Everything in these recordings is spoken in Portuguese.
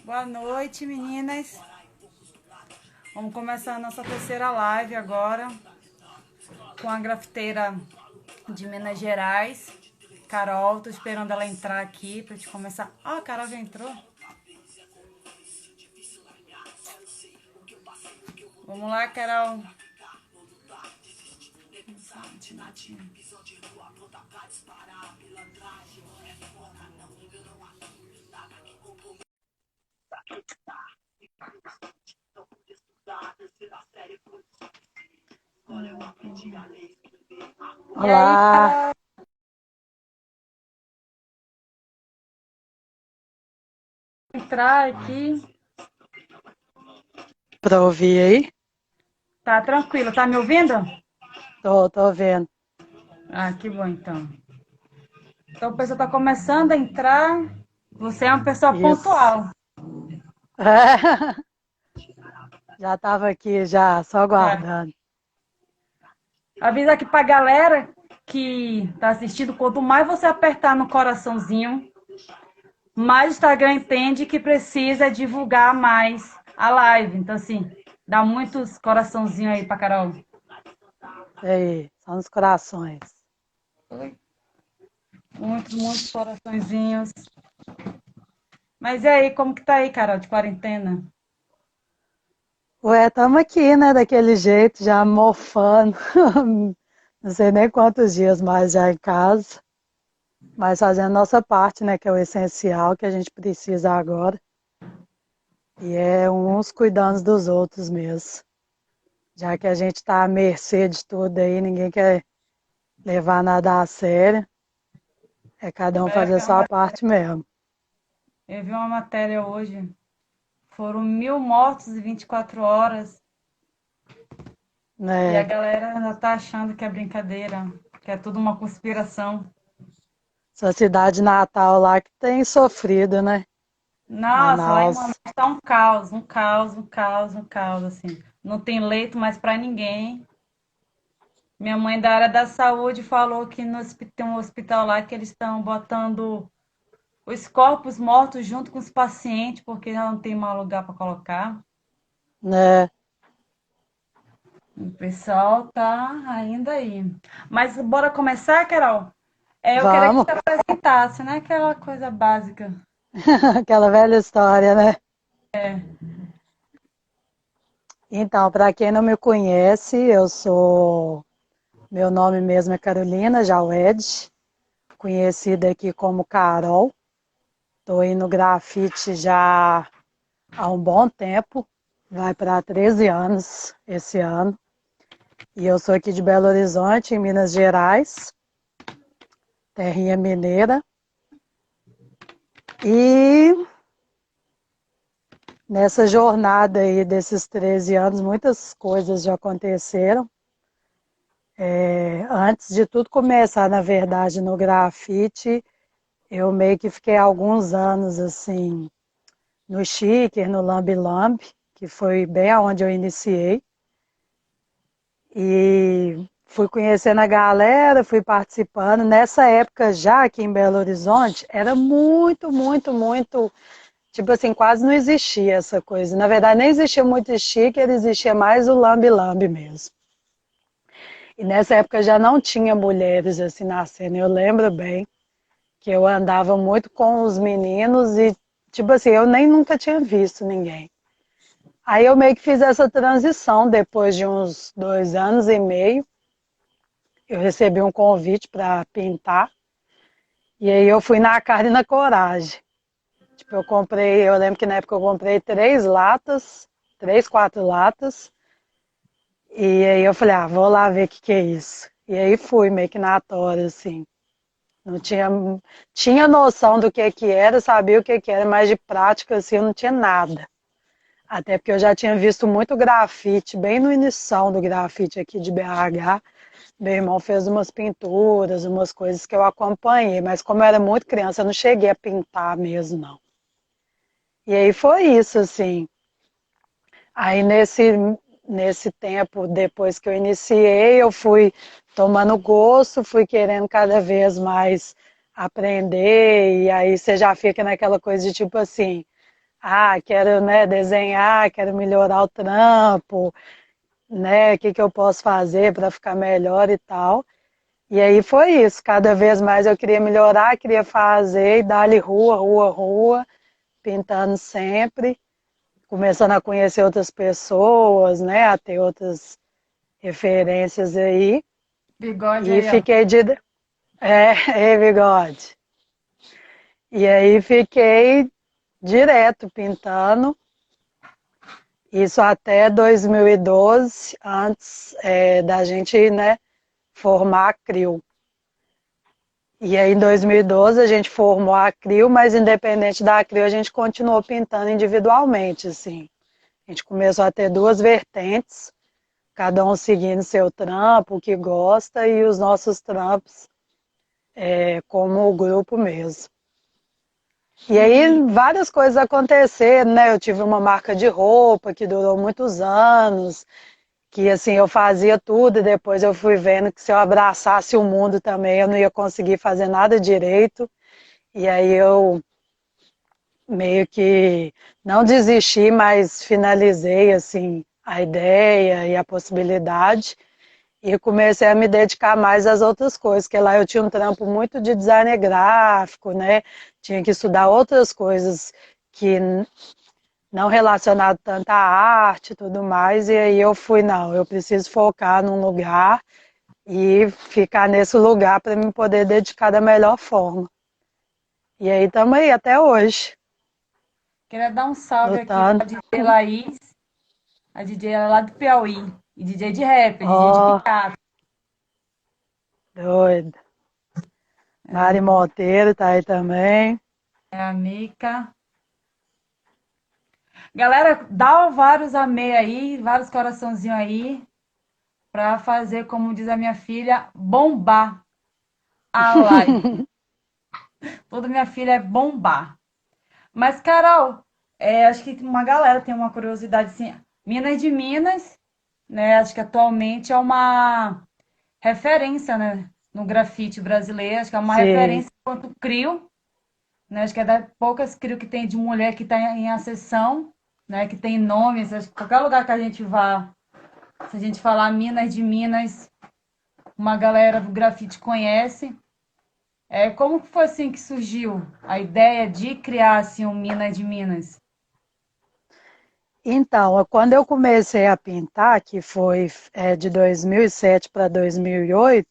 Boa noite, meninas. Vamos começar a nossa terceira live agora com a grafiteira de Minas Gerais, Carol. Tô esperando ela entrar aqui pra gente começar. Ah, a Carol já entrou. Vamos lá, Carol. Olá, Entrar aqui. para ouvir aí? Tá tranquilo, tá me ouvindo? Tô vendo. Ah, que bom então. Então o pessoal tá começando a entrar. Você é uma pessoa Isso. pontual. Já estava aqui, já, só Tá. aguardando. Avisa aqui pra galera que tá assistindo, quanto mais você apertar no coraçãozinho, mais o Instagram entende que precisa divulgar mais a live. Então, assim, dá muitos coraçãozinhos aí pra Carol. Aí, são os corações. Muitos coraçõezinhos. Mas e aí, como que tá aí, Carol, de quarentena? Ué, estamos aqui, né, daquele jeito, já mofando. Não sei nem quantos dias mais já em casa. Mas fazendo nossa parte, né, que é o essencial que a gente precisa agora. E é uns cuidando dos outros mesmo. Já que a gente está à mercê de tudo aí, ninguém quer levar nada a sério. É cada um fazer a sua parte mesmo. Eu vi uma matéria hoje. Foram 1.000 mortos em 24 horas. E a Né? galera ainda tá achando que é brincadeira, que é tudo uma conspiração. Sua cidade natal lá que tem sofrido, né? Nossa, lá em Manaus. Manaus tá um caos, um caos, um caos, um caos, assim. Não tem leito mais para ninguém. Minha mãe da área da saúde falou que tem um hospital lá que eles estão botando os corpos mortos junto com os pacientes, porque já não tem mais lugar para colocar. Né? O pessoal tá ainda aí. Mas bora começar, Carol? Eu queria que Vamos. você apresentasse, né? Aquela coisa básica. Aquela velha história, né? Então, para quem não me conhece, eu sou. Meu nome mesmo é Carolina Jaued, conhecida aqui como Carol. Estou aí no grafite já há um bom tempo, vai para 13 anos esse ano. E eu sou aqui de Belo Horizonte, em Minas Gerais, terrinha mineira. E nessa jornada aí desses 13 anos, muitas coisas já aconteceram. Antes de tudo começar, na verdade, no grafite, eu meio que fiquei alguns anos assim no Shaker, no Lambi Lambi, que foi bem aonde eu iniciei. E fui conhecendo a galera, fui participando. Nessa época, já aqui em Belo Horizonte, era muito, muito, muito. Tipo assim, quase não existia essa coisa. Na verdade, nem existia muito Shaker, existia mais o Lambi Lambi mesmo. E nessa época já não tinha mulheres assim na cena. Eu lembro bem que eu andava muito com os meninos e, tipo assim, eu nem nunca tinha visto ninguém. Aí eu meio que fiz essa transição depois de uns 2 anos e meio. Eu recebi um convite para pintar. E aí eu fui na cara e na coragem. Tipo, eu lembro que na época eu comprei 3 latas, 3, 4 latas. E aí eu falei, vou lá ver o que é isso. E aí fui meio que na tora, assim. Não tinha noção do que era, sabia o que era, mas de prática, assim, eu não tinha nada. Até porque eu já tinha visto muito grafite, bem no início do grafite aqui de BH. Meu irmão fez umas pinturas, umas coisas que eu acompanhei, mas como eu era muito criança, eu não cheguei a pintar mesmo, não. E aí foi isso, assim. Aí nesse tempo, depois que eu iniciei, eu fui tomando gosto, fui querendo cada vez mais aprender, e aí você já fica naquela coisa de tipo assim, ah, quero, né, desenhar, quero melhorar o trampo, né, o que que eu posso fazer para ficar melhor e tal. E aí foi isso, cada vez mais eu queria melhorar, queria fazer, e dar-lhe rua, rua, rua, pintando sempre, começando a conhecer outras pessoas, né, a ter outras referências aí, Bigode e aí, ó. fiquei de... bigode. E aí fiquei direto pintando, isso até 2012, antes da gente, né, formar a CRIO. E aí em 2012 a gente formou a CRIO, mas independente da CRIO a gente continuou pintando individualmente, assim. A gente começou a ter duas vertentes, cada um seguindo seu trampo, o que gosta, e os nossos trampos como o grupo mesmo. E aí E várias coisas aconteceram, né? Eu tive uma marca de roupa que durou muitos anos, que assim eu fazia tudo e depois eu fui vendo que se eu abraçasse o mundo também eu não ia conseguir fazer nada direito. E aí eu meio que não desisti, mas finalizei assim a ideia e a possibilidade e comecei a me dedicar mais às outras coisas, que lá eu tinha um trampo muito de design gráfico, né? Tinha que estudar outras coisas que não relacionado tanto à arte e tudo mais, e aí eu fui, não, eu preciso focar num lugar e ficar nesse lugar para me poder dedicar da melhor forma. E aí estamos aí até hoje, queria dar um salve aqui lutando. para a DJ Laís, a DJ ela é lá do Piauí, e DJ de rap, DJ de Ó, picape. doido. Mari É, Monteiro tá aí também. é a Mica. Galera, dá vários amei aí, vários coraçãozinhos aí, para fazer, como diz a minha filha, bombar a live. Toda minha filha é bombar. Mas, Carol, acho que uma galera tem uma curiosidade assim. Minas de Minas, né? Acho que atualmente é uma referência, né? No grafite brasileiro. Acho que é uma Sim. referência quanto CRIO, né? Acho que é das poucas CRIO que tem de mulher que está em ascensão, né? Que tem nomes. Acho que qualquer lugar que a gente vá, se a gente falar Minas de Minas, uma galera do grafite conhece. Como que foi assim que surgiu a ideia de criar assim um Minas de Minas? Então, quando eu comecei a pintar, que foi de 2007 para 2008,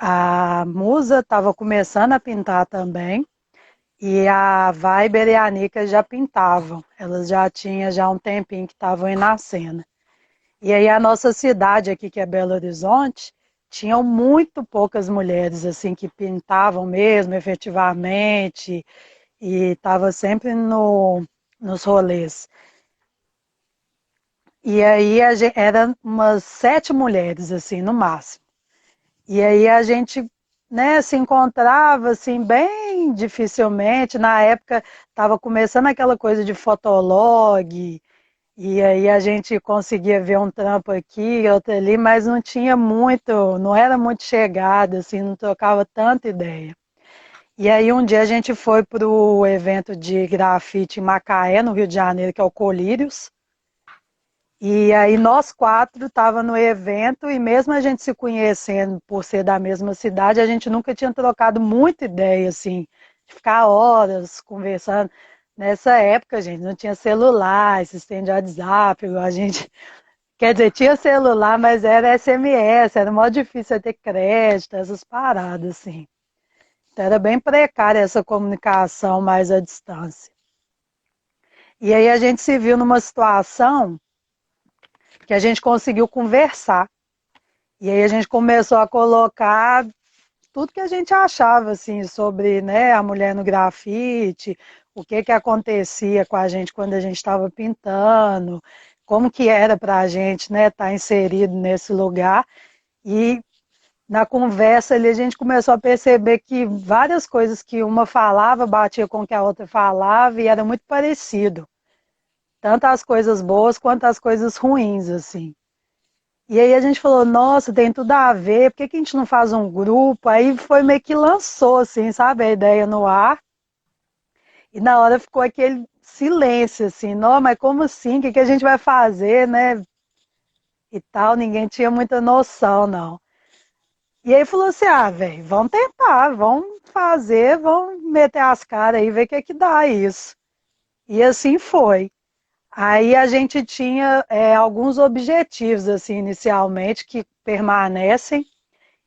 a Musa estava começando a pintar também, e a Viber e a Nika já pintavam. Elas já tinham já um tempinho que estavam aí na cena. E aí a nossa cidade aqui, que é Belo Horizonte, tinham muito poucas mulheres assim que pintavam mesmo, efetivamente, e estava sempre nos rolês. E aí era umas 7 mulheres, assim, no máximo. E aí a gente, né, se encontrava, assim, bem dificilmente. Na época estava começando aquela coisa de fotolog, e aí a gente conseguia ver um trampo aqui, outro ali, mas não tinha muito, não era muito chegada, assim, não trocava tanta ideia. E aí um dia a gente foi para o evento de grafite em Macaé, no Rio de Janeiro, que é o Colírios. E aí nós quatro tava no evento e mesmo a gente se conhecendo por ser da mesma cidade, a gente nunca tinha trocado muita ideia, assim, de ficar horas conversando. Nessa época, gente, não tinha celular, sistema de WhatsApp, a gente, quer dizer, tinha celular, mas era SMS, era mó difícil ter crédito, essas paradas, assim. Então era bem precária essa comunicação mais à distância. E aí a gente se viu numa situação que a gente conseguiu conversar. E aí a gente começou a colocar tudo que a gente achava assim sobre, né, a mulher no grafite, o que que acontecia com a gente quando a gente estava pintando, como que era para a gente, né, estar inserido nesse lugar. E na conversa ali a gente começou a perceber que várias coisas que uma falava batia com o que a outra falava e era muito parecido. tanto as coisas boas quanto as coisas ruins, assim. E aí a gente falou, nossa, tem tudo a ver, por que que a gente não faz um grupo? Aí foi meio que lançou, assim, sabe, a ideia no ar. E na hora ficou aquele silêncio, assim, não, mas como assim? O que que a gente vai fazer, né? E tal, ninguém tinha muita noção, não. E aí falou assim, ah, velho, vamos tentar, vamos fazer, vamos meter as caras aí, ver o que que dá isso. E assim foi. Aí a gente tinha alguns objetivos, assim, inicialmente, que permanecem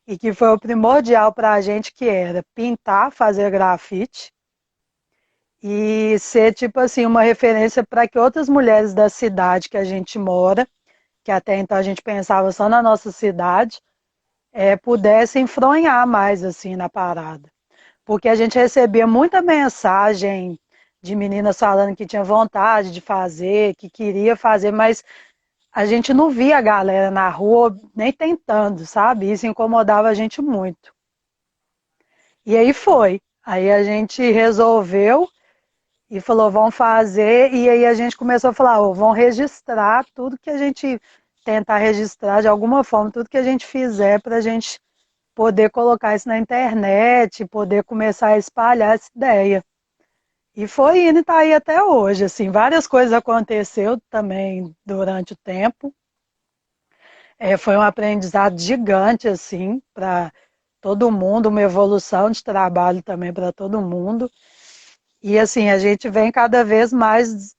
e que foi o primordial para a gente, que era pintar, fazer grafite e ser, tipo assim, uma referência para que outras mulheres da cidade que a gente mora, que até então a gente pensava só na nossa cidade, pudessem fronhar mais, assim, na parada. Porque a gente recebia muita mensagem de meninas falando que tinha vontade de fazer, que queria fazer, mas a gente não via a galera na rua nem tentando, sabe? Isso incomodava a gente muito. E aí foi. Aí a gente resolveu e falou, vamos fazer. E aí a gente começou a falar, oh, vamos registrar tudo que a gente tentar registrar de alguma forma, tudo que a gente fizer para a gente poder colocar isso na internet, poder começar a espalhar essa ideia. E foi indo e tá aí até hoje, assim, várias coisas aconteceu também durante o tempo. Foi um aprendizado gigante, assim, para todo mundo, uma evolução de trabalho também para todo mundo. E assim, a gente vem cada vez mais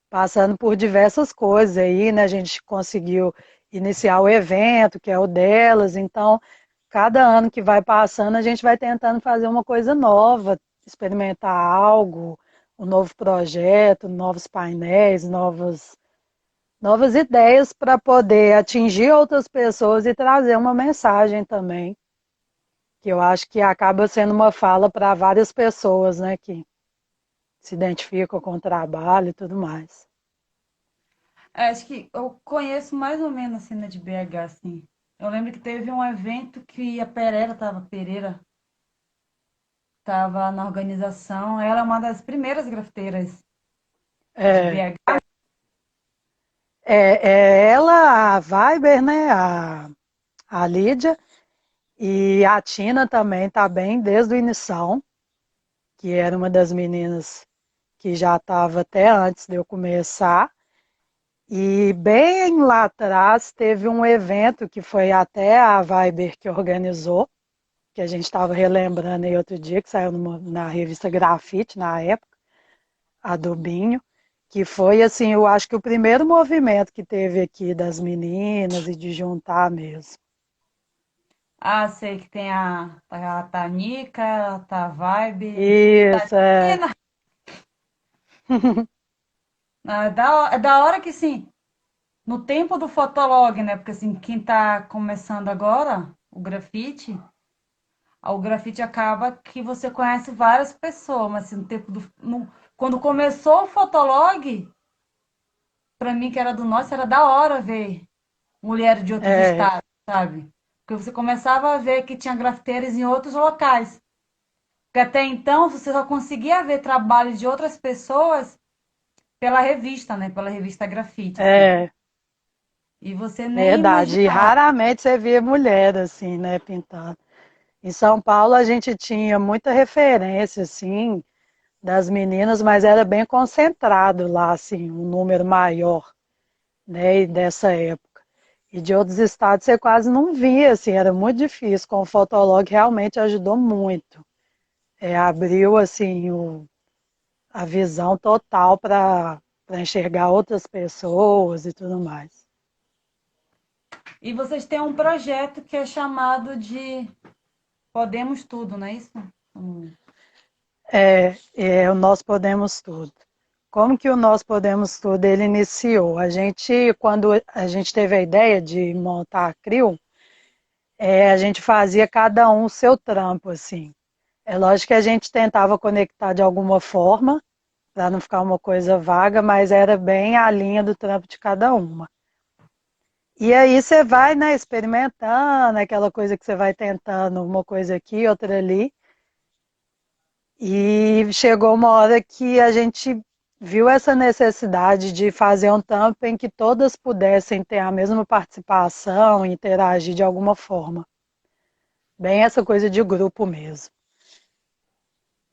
passando por diversas coisas aí, né? A gente conseguiu iniciar o evento, que é o delas, então cada ano que vai passando, a gente vai tentando fazer uma coisa nova, experimentar algo, um novo projeto, novos painéis, novas ideias para poder atingir outras pessoas e trazer uma mensagem também, que eu acho que acaba sendo uma fala para várias pessoas, né, que se identificam com o trabalho e tudo mais. Acho que eu conheço mais ou menos a cena de BH, assim. Eu lembro que teve um evento que a Pereira tava na organização. Ela é uma das primeiras grafiteiras de É, BH. ela, a Viber, né, a Lídia, e a Tina também está bem desde o início, que era uma das meninas que já estava até antes de eu começar. E bem lá atrás teve um evento que foi até a Viber que organizou, que a gente estava relembrando aí outro dia, que saiu na revista Grafite, na época, a do Binho, que foi, assim, eu acho que o primeiro movimento que teve aqui das meninas e de juntar mesmo. Ah, sei que tem a Tanica, tá a Vibe. Isso, Menina, é da hora que, sim, no tempo do Fotolog, né? Porque, assim, quem tá começando agora, o grafite acaba que você conhece várias pessoas, mas, assim, no tempo quando começou o Fotolog, pra mim, que era do nosso, era da hora ver mulheres de outros é, estados, sabe? Porque você começava a ver que tinha grafiteiras em outros locais. Porque até então você só conseguia ver trabalhos de outras pessoas pela revista, né? Pela revista Grafite, assim. é E você nem verdade. E imaginava. raramente você via mulher assim, né, pintando. Em São Paulo a gente tinha muita referência, assim, das meninas, mas era bem concentrado lá, assim, um número maior, né, dessa época. E de outros estados você quase não via, assim, era muito difícil. Com o Fotolog realmente ajudou muito. Abriu, assim, a visão total para enxergar outras pessoas e tudo mais. E vocês têm um projeto que é chamado de Podemos Tudo, não é isso? O Nós Podemos Tudo. Como que o Nós Podemos Tudo ele iniciou? Quando a gente teve a ideia de montar a CRIO, a gente fazia cada um o seu trampo, assim. É lógico que a gente tentava conectar de alguma forma, para não ficar uma coisa vaga, mas era bem a linha do trampo de cada uma. E aí você vai, né, experimentando, aquela coisa que você vai tentando, uma coisa aqui, outra ali. E chegou uma hora que a gente viu essa necessidade de fazer um tampo em que todas pudessem ter a mesma participação e interagir de alguma forma. Bem essa coisa de grupo mesmo.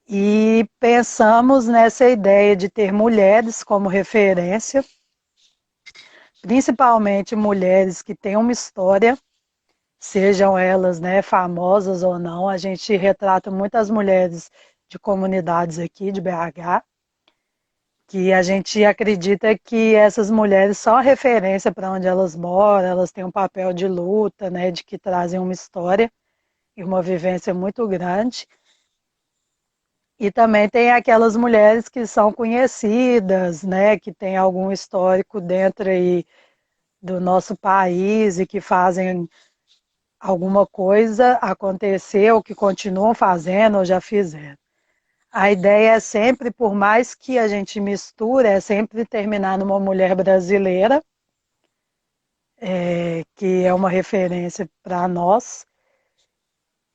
E pensamos nessa ideia de ter mulheres como referência, principalmente mulheres que têm uma história, sejam elas, né, famosas ou não. A gente retrata muitas mulheres de comunidades aqui de BH, que a gente acredita que essas mulheres são a referência para onde elas moram, elas têm um papel de luta, né, de que trazem uma história e uma vivência muito grande. E também tem aquelas mulheres que são conhecidas, né, que têm algum histórico dentro aí do nosso país e que fazem alguma coisa acontecer ou que continuam fazendo ou já fizeram. A ideia é sempre, por mais que a gente misture, é sempre terminar numa mulher brasileira, que é uma referência para nós.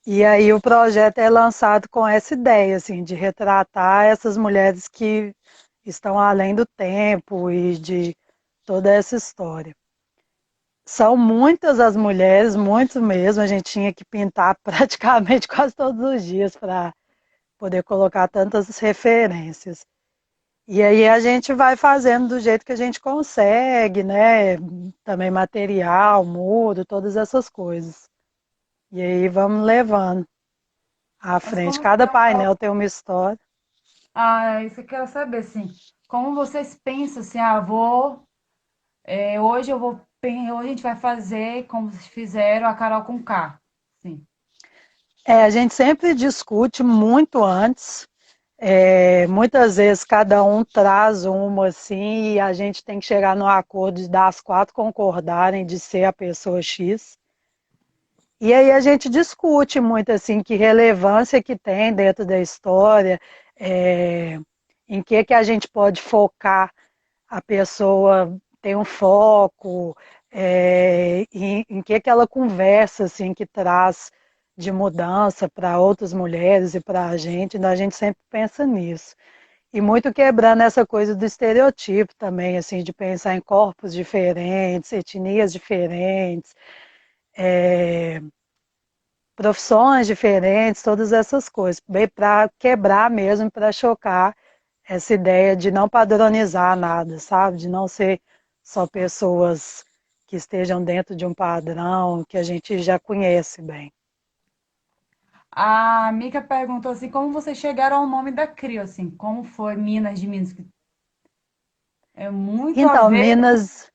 E aí o projeto é lançado com essa ideia, assim, de retratar essas mulheres que estão além do tempo e de toda essa história. São muitas as mulheres, muito mesmo, a gente tinha que pintar praticamente quase todos os dias para poder colocar tantas referências. E aí a gente vai fazendo do jeito que a gente consegue, né? Também material, muro, todas essas coisas. E aí vamos levando à Mas frente. como que Cada é o painel tem uma história. Ah, isso eu quero saber, assim, como vocês pensam assim, ah, hoje hoje a gente vai fazer como fizeram a Carol com K, sim. A gente sempre discute muito antes. Muitas vezes cada um traz uma assim e a gente tem que chegar no acordo das quatro concordarem de ser a pessoa X. E aí a gente discute muito assim que relevância que tem dentro da história, em que a gente pode focar a pessoa tem um foco, em que ela conversa assim que traz de mudança para outras mulheres e para a gente, então a gente sempre pensa nisso. E muito quebrando essa coisa do estereotipo também, assim, de pensar em corpos diferentes, etnias diferentes, profissões diferentes, todas essas coisas, bem para quebrar mesmo, para chocar essa ideia de não padronizar nada, sabe? De não ser só pessoas que estejam dentro de um padrão que a gente já conhece bem. A Mica perguntou assim, como vocês chegaram ao nome da CRIO, assim, como foi Minas de Minas? Que é muito a Então, ver, Minas,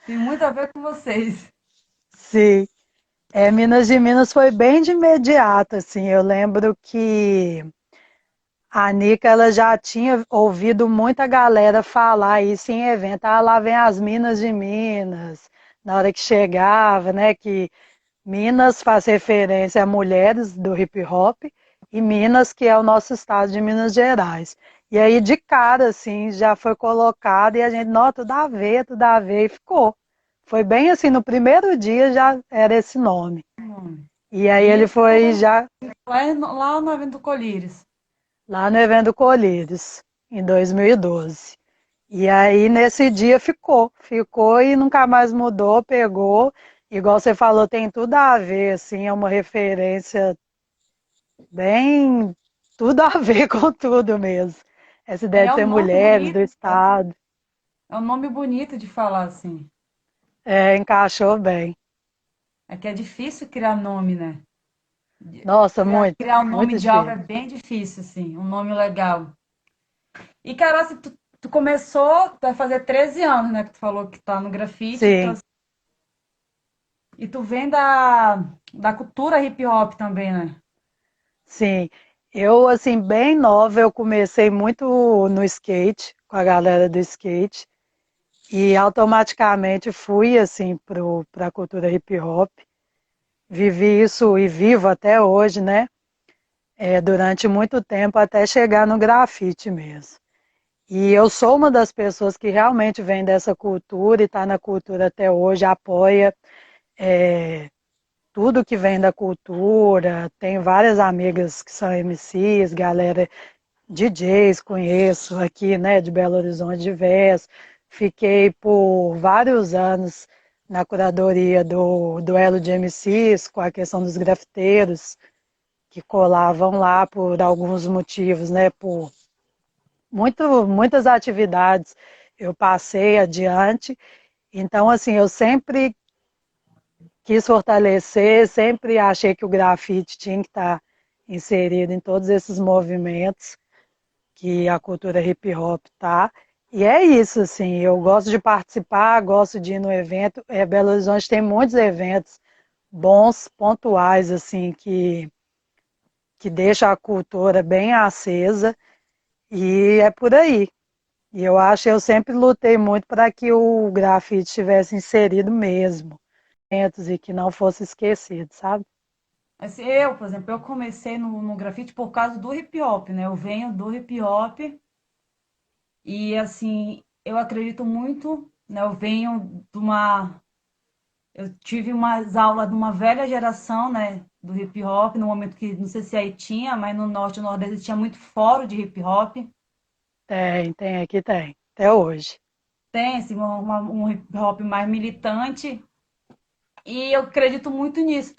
tem muito a ver com vocês. sim, Minas de Minas foi bem de imediato, assim, eu lembro que a Nica ela já tinha ouvido muita galera falar isso em evento, ah, lá vem as Minas de Minas, na hora que chegava, né, que Minas faz referência a mulheres do hip hop e Minas, que é o nosso estado de Minas Gerais. E aí, de cara, assim, já foi colocado e a gente, nota, tudo a ver, e ficou. Foi bem assim, no primeiro dia já era esse nome. E aí ele Isso foi já lá no evento Colírios. lá no evento Colírios, em 2012. E aí, nesse dia, ficou e nunca mais mudou, pegou. Igual você falou, tem tudo a ver, assim, é uma referência bem tudo a ver com tudo mesmo. Essa ideia É de um ser nome mulheres do bonito, Estado, é um nome bonito de falar, assim. encaixou bem. É que é difícil criar nome, né? Nossa, muito, Criar um nome muito de algo é difícil. bem difícil, assim, um nome legal. E, Carol, assim, tu começou, tu vai fazer 13 anos, né? Que tu falou que tá no grafite, Sim, e tu vem da cultura hip hop também, né? sim. Eu, assim, bem nova, eu comecei muito no skate, com a galera do skate, e automaticamente fui, assim, para a cultura hip hop. Vivi isso e vivo até hoje, né? Durante muito tempo, até chegar no grafite mesmo. E eu sou uma das pessoas que realmente vem dessa cultura e está na cultura até hoje, apoia tudo que vem da cultura. Tenho várias amigas que são MCs, galera DJs, conheço aqui, né, de Belo Horizonte diversos. Fiquei por vários anos na curadoria do duelo de MCs, com a questão dos grafiteiros, que colavam lá por alguns motivos, né, por muitas atividades eu passei adiante. Então, assim, eu sempre quis fortalecer, sempre achei que o grafite tinha que estar inserido em todos esses movimentos que a cultura hip hop tá. E é isso, assim, eu gosto de participar, gosto de ir no evento. Belo Horizonte tem muitos eventos bons, pontuais, assim, que deixam a cultura bem acesa, e é por aí. E eu acho, eu sempre lutei muito para que o grafite estivesse inserido mesmo, e que não fosse esquecido, sabe? Assim, eu, por exemplo, eu comecei no grafite por causa do hip hop, né? Eu venho do hip hop e, assim, eu acredito muito, né? Eu venho de uma... Eu tive umas aulas de uma velha geração, né? Do hip hop, no momento que, não sei se aí tinha, mas no norte e no nordeste tinha muito fórum de hip hop. Tem, aqui tem, até hoje. Tem, assim, um hip hop mais militante. E eu acredito muito nisso.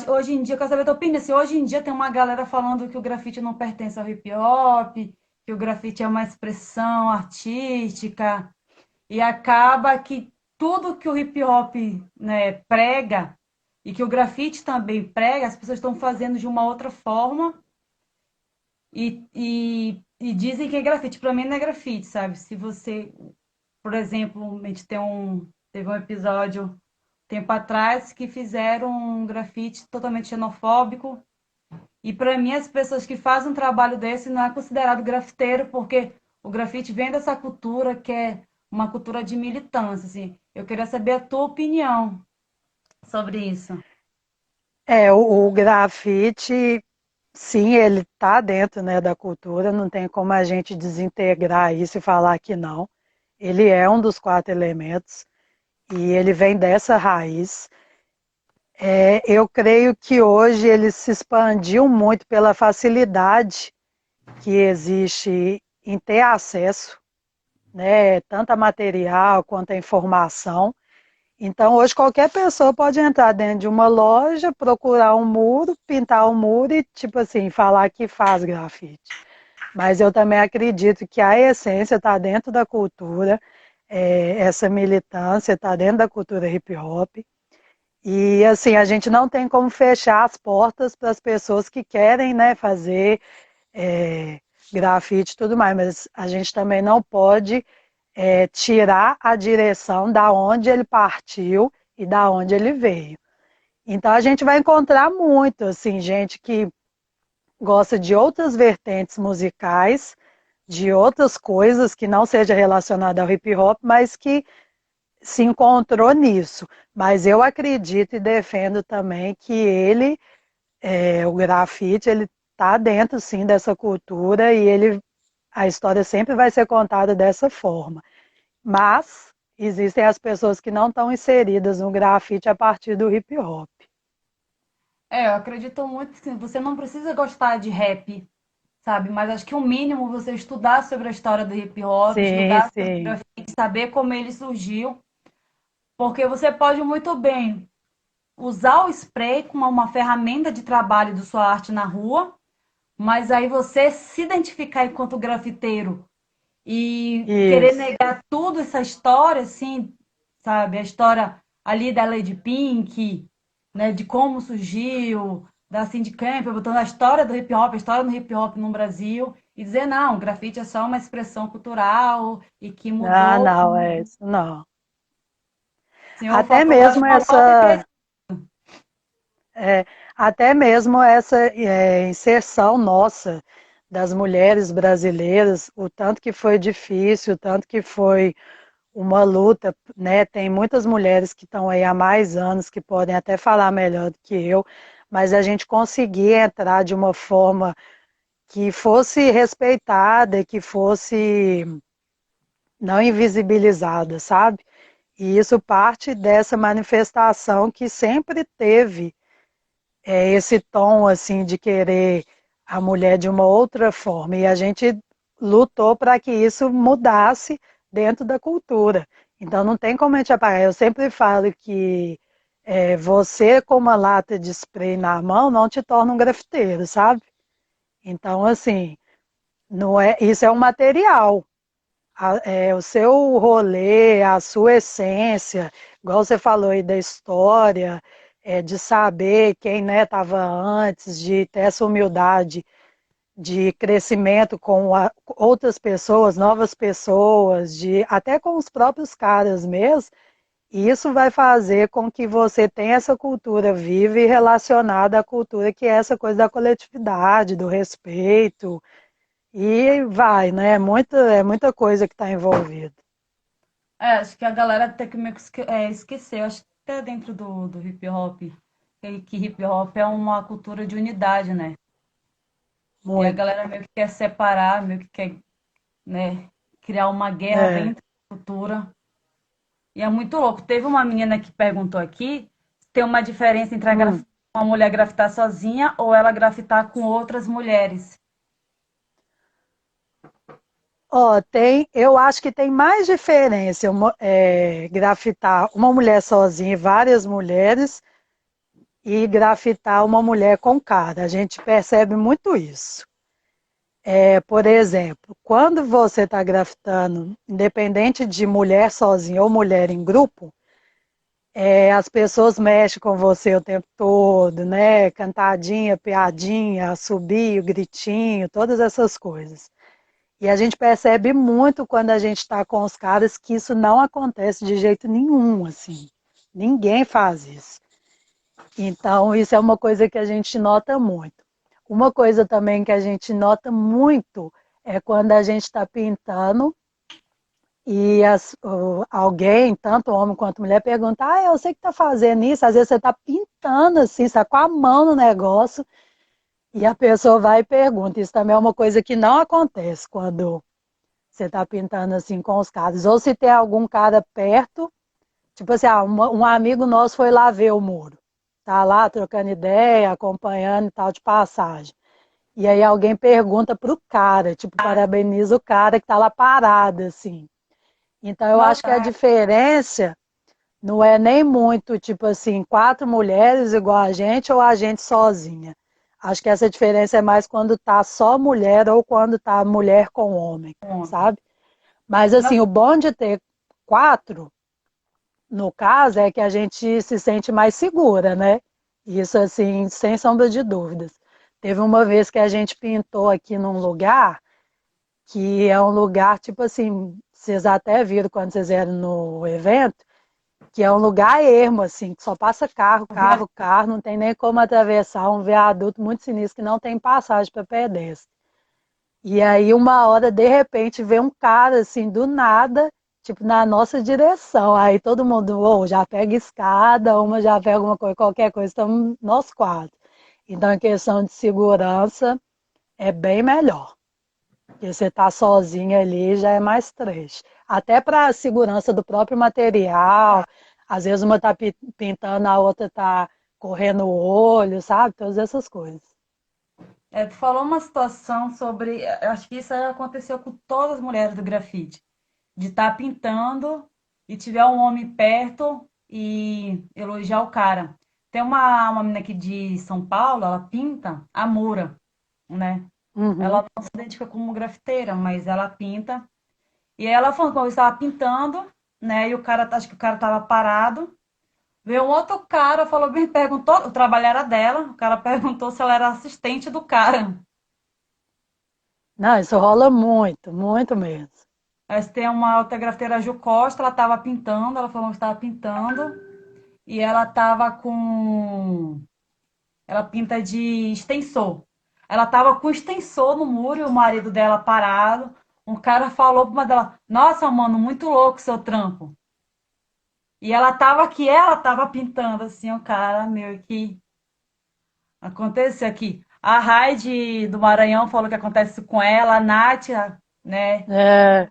Hoje em dia, eu quero saber a tua opinião. Se hoje em dia tem uma galera falando que o grafite não pertence ao hip hop, que o grafite é uma expressão artística, e acaba que tudo que o hip hop, né, prega e que o grafite também prega, as pessoas estão fazendo de uma outra forma e dizem que é grafite. Para mim não é grafite, sabe? Se você, por exemplo, a gente teve um episódio tempo atrás que fizeram um grafite totalmente xenofóbico. E para mim, as pessoas que fazem um trabalho desse não é considerado grafiteiro, porque o grafite vem dessa cultura que é uma cultura de militância. Assim. Eu queria saber a tua opinião sobre isso. O grafite, sim, ele está dentro, né, da cultura, não tem como a gente desintegrar isso e falar que não. Ele é um dos quatro elementos e ele vem dessa raiz. Eu creio que hoje ele se expandiu muito pela facilidade que existe em ter acesso, né, tanto a material quanto a informação. Então, hoje qualquer pessoa pode entrar dentro de uma loja, procurar um muro, pintar um muro e, tipo assim, falar que faz grafite. Mas eu também acredito que a essência está dentro da cultura, essa militância está dentro da cultura hip hop. E, assim, a gente não tem como fechar as portas para as pessoas que querem, né, fazer é, grafite e tudo mais, mas a gente também não pode tirar a direção da onde ele partiu e da onde ele veio. Então a gente vai encontrar muito, assim, gente que gosta de outras vertentes musicais, de outras coisas que não seja relacionada ao hip hop, mas que se encontrou nisso. Mas eu acredito e defendo também que o grafite, ele está dentro sim dessa cultura e a história sempre vai ser contada dessa forma. Mas existem as pessoas que não estão inseridas no grafite a partir do hip hop. Eu acredito muito que você não precisa gostar de rap, sabe? Mas acho que o mínimo você estudar sobre a história do hip hop, Sim, estudar sobre o sim. grafite, saber como ele surgiu, porque você pode muito bem usar o spray como uma ferramenta de trabalho de sua arte na rua, mas aí você se identificar enquanto grafiteiro e querer Isso. negar tudo essa história, assim, sabe? A história ali da Lady Pink, né? De como surgiu, da Cindy Crawford, botando a história do hip hop, a história do hip hop no Brasil, e dizer, não, grafite é só uma expressão cultural e que Ah, mudou. não, é isso, não. Assim, eu Até faço mesmo uma essa, é, até mesmo essa inserção nossa das mulheres brasileiras, o tanto que foi difícil, o tanto que foi uma luta, né? Tem muitas mulheres que estão aí há mais anos que podem até falar melhor do que eu, mas a gente conseguir entrar de uma forma que fosse respeitada, que fosse não invisibilizada, sabe? E isso parte dessa manifestação que sempre teve esse tom assim de querer a mulher de uma outra forma. E a gente lutou para que isso mudasse dentro da cultura. Então não tem como a gente apagar. Eu sempre falo que você com uma lata de spray na mão não te torna um grafiteiro, sabe? Então, assim, não é, isso é um material. O seu rolê, a sua essência, igual você falou aí da história, de saber quem estava antes, de ter essa humildade de crescimento com outras pessoas, novas pessoas, até com os próprios caras mesmo, e isso vai fazer com que você tenha essa cultura viva e relacionada à cultura que é essa coisa da coletividade, do respeito, e vai, né? É muita coisa que está envolvida. Acho que a galera tem que meio que esquecer. Acho que até dentro do hip hop, que hip hop é uma cultura de unidade, né? E a Muito. galera meio que quer separar, meio que quer, né, criar uma guerra É. dentro da cultura. E é muito louco. Teve uma menina que perguntou aqui se tem uma diferença entre Hum. uma mulher grafitar sozinha ou ela grafitar com outras mulheres. Ó, eu acho que tem mais diferença grafitar uma mulher sozinha e várias mulheres e grafitar uma mulher com cara. A gente percebe muito isso. Por exemplo, quando você está grafitando, independente de mulher sozinha ou mulher em grupo, as pessoas mexem com você o tempo todo, né? Cantadinha, piadinha, assobio, gritinho, todas essas coisas. E a gente percebe muito quando a gente está com os caras que isso não acontece de jeito nenhum, assim. Ninguém faz isso. Então, isso é uma coisa que a gente nota muito. Uma coisa também que a gente nota muito é quando a gente está pintando e alguém, tanto homem quanto mulher, pergunta: Ah, eu sei que está fazendo isso. Às vezes você está pintando assim, está com a mão no negócio e a pessoa vai e pergunta. Isso também é uma coisa que não acontece quando você está pintando assim com os caras. Ou se tem algum cara perto, tipo assim, um amigo nosso foi lá ver o muro. Tá lá trocando ideia, acompanhando e tal, de passagem. E aí alguém pergunta pro cara, tipo, parabeniza o cara que tá lá parado, assim. Então eu acho que a Nossa, diferença não é nem muito, tipo assim, quatro mulheres igual a gente ou a gente sozinha. Acho que essa diferença é mais quando tá só mulher ou quando tá mulher com homem, conta. sabe? Mas assim, Nossa, o bom de ter quatro, no caso, é que a gente se sente mais segura, né? Isso assim, sem sombra de dúvidas. Teve uma vez que a gente pintou aqui num lugar que é um lugar, tipo assim, vocês até viram quando vocês eram no evento, que é um lugar ermo, assim, que só passa carro, carro, carro, não tem nem como atravessar um viaduto muito sinistro que não tem passagem para pedestre. E aí, uma hora, de repente, vê um cara, assim, do nada, tipo, na nossa direção. Aí todo mundo, ou já pega escada, uma já pega alguma coisa, qualquer coisa, estamos nós quatro. Então, em questão de segurança, é bem melhor. Porque você tá sozinho ali já é mais trash. Até para a segurança do próprio material, às vezes uma tá pintando, a outra tá correndo o olho, sabe? Todas essas coisas. tu falou uma situação sobre. Eu acho que isso aconteceu com todas as mulheres do grafite. De estar pintando e tiver um homem perto e elogiar o cara. Tem uma menina aqui de São Paulo, ela pinta a Moura, né? Uhum. Ela não se identifica como grafiteira, mas ela pinta. E aí ela falou que eu estava pintando, né? E o cara, acho que o cara estava parado. Veio um outro cara, falou, me perguntou, o trabalho era dela, o cara perguntou se ela era assistente do cara. Não, isso rola muito, muito mesmo. Aí tem uma outra grafiteira, a Ju Costa, ela estava pintando, ela falou que estava pintando, e ela estava com. Ela pinta de extensor. Ela estava com extensor no muro e o marido dela parado. Um cara falou para uma dela: Nossa, mano, muito louco seu trampo. E ela tava aqui, ela tava pintando assim, o cara, meu, que aconteceu aqui. A Raide do Maranhão falou que acontece com ela, a Nátia, né? É,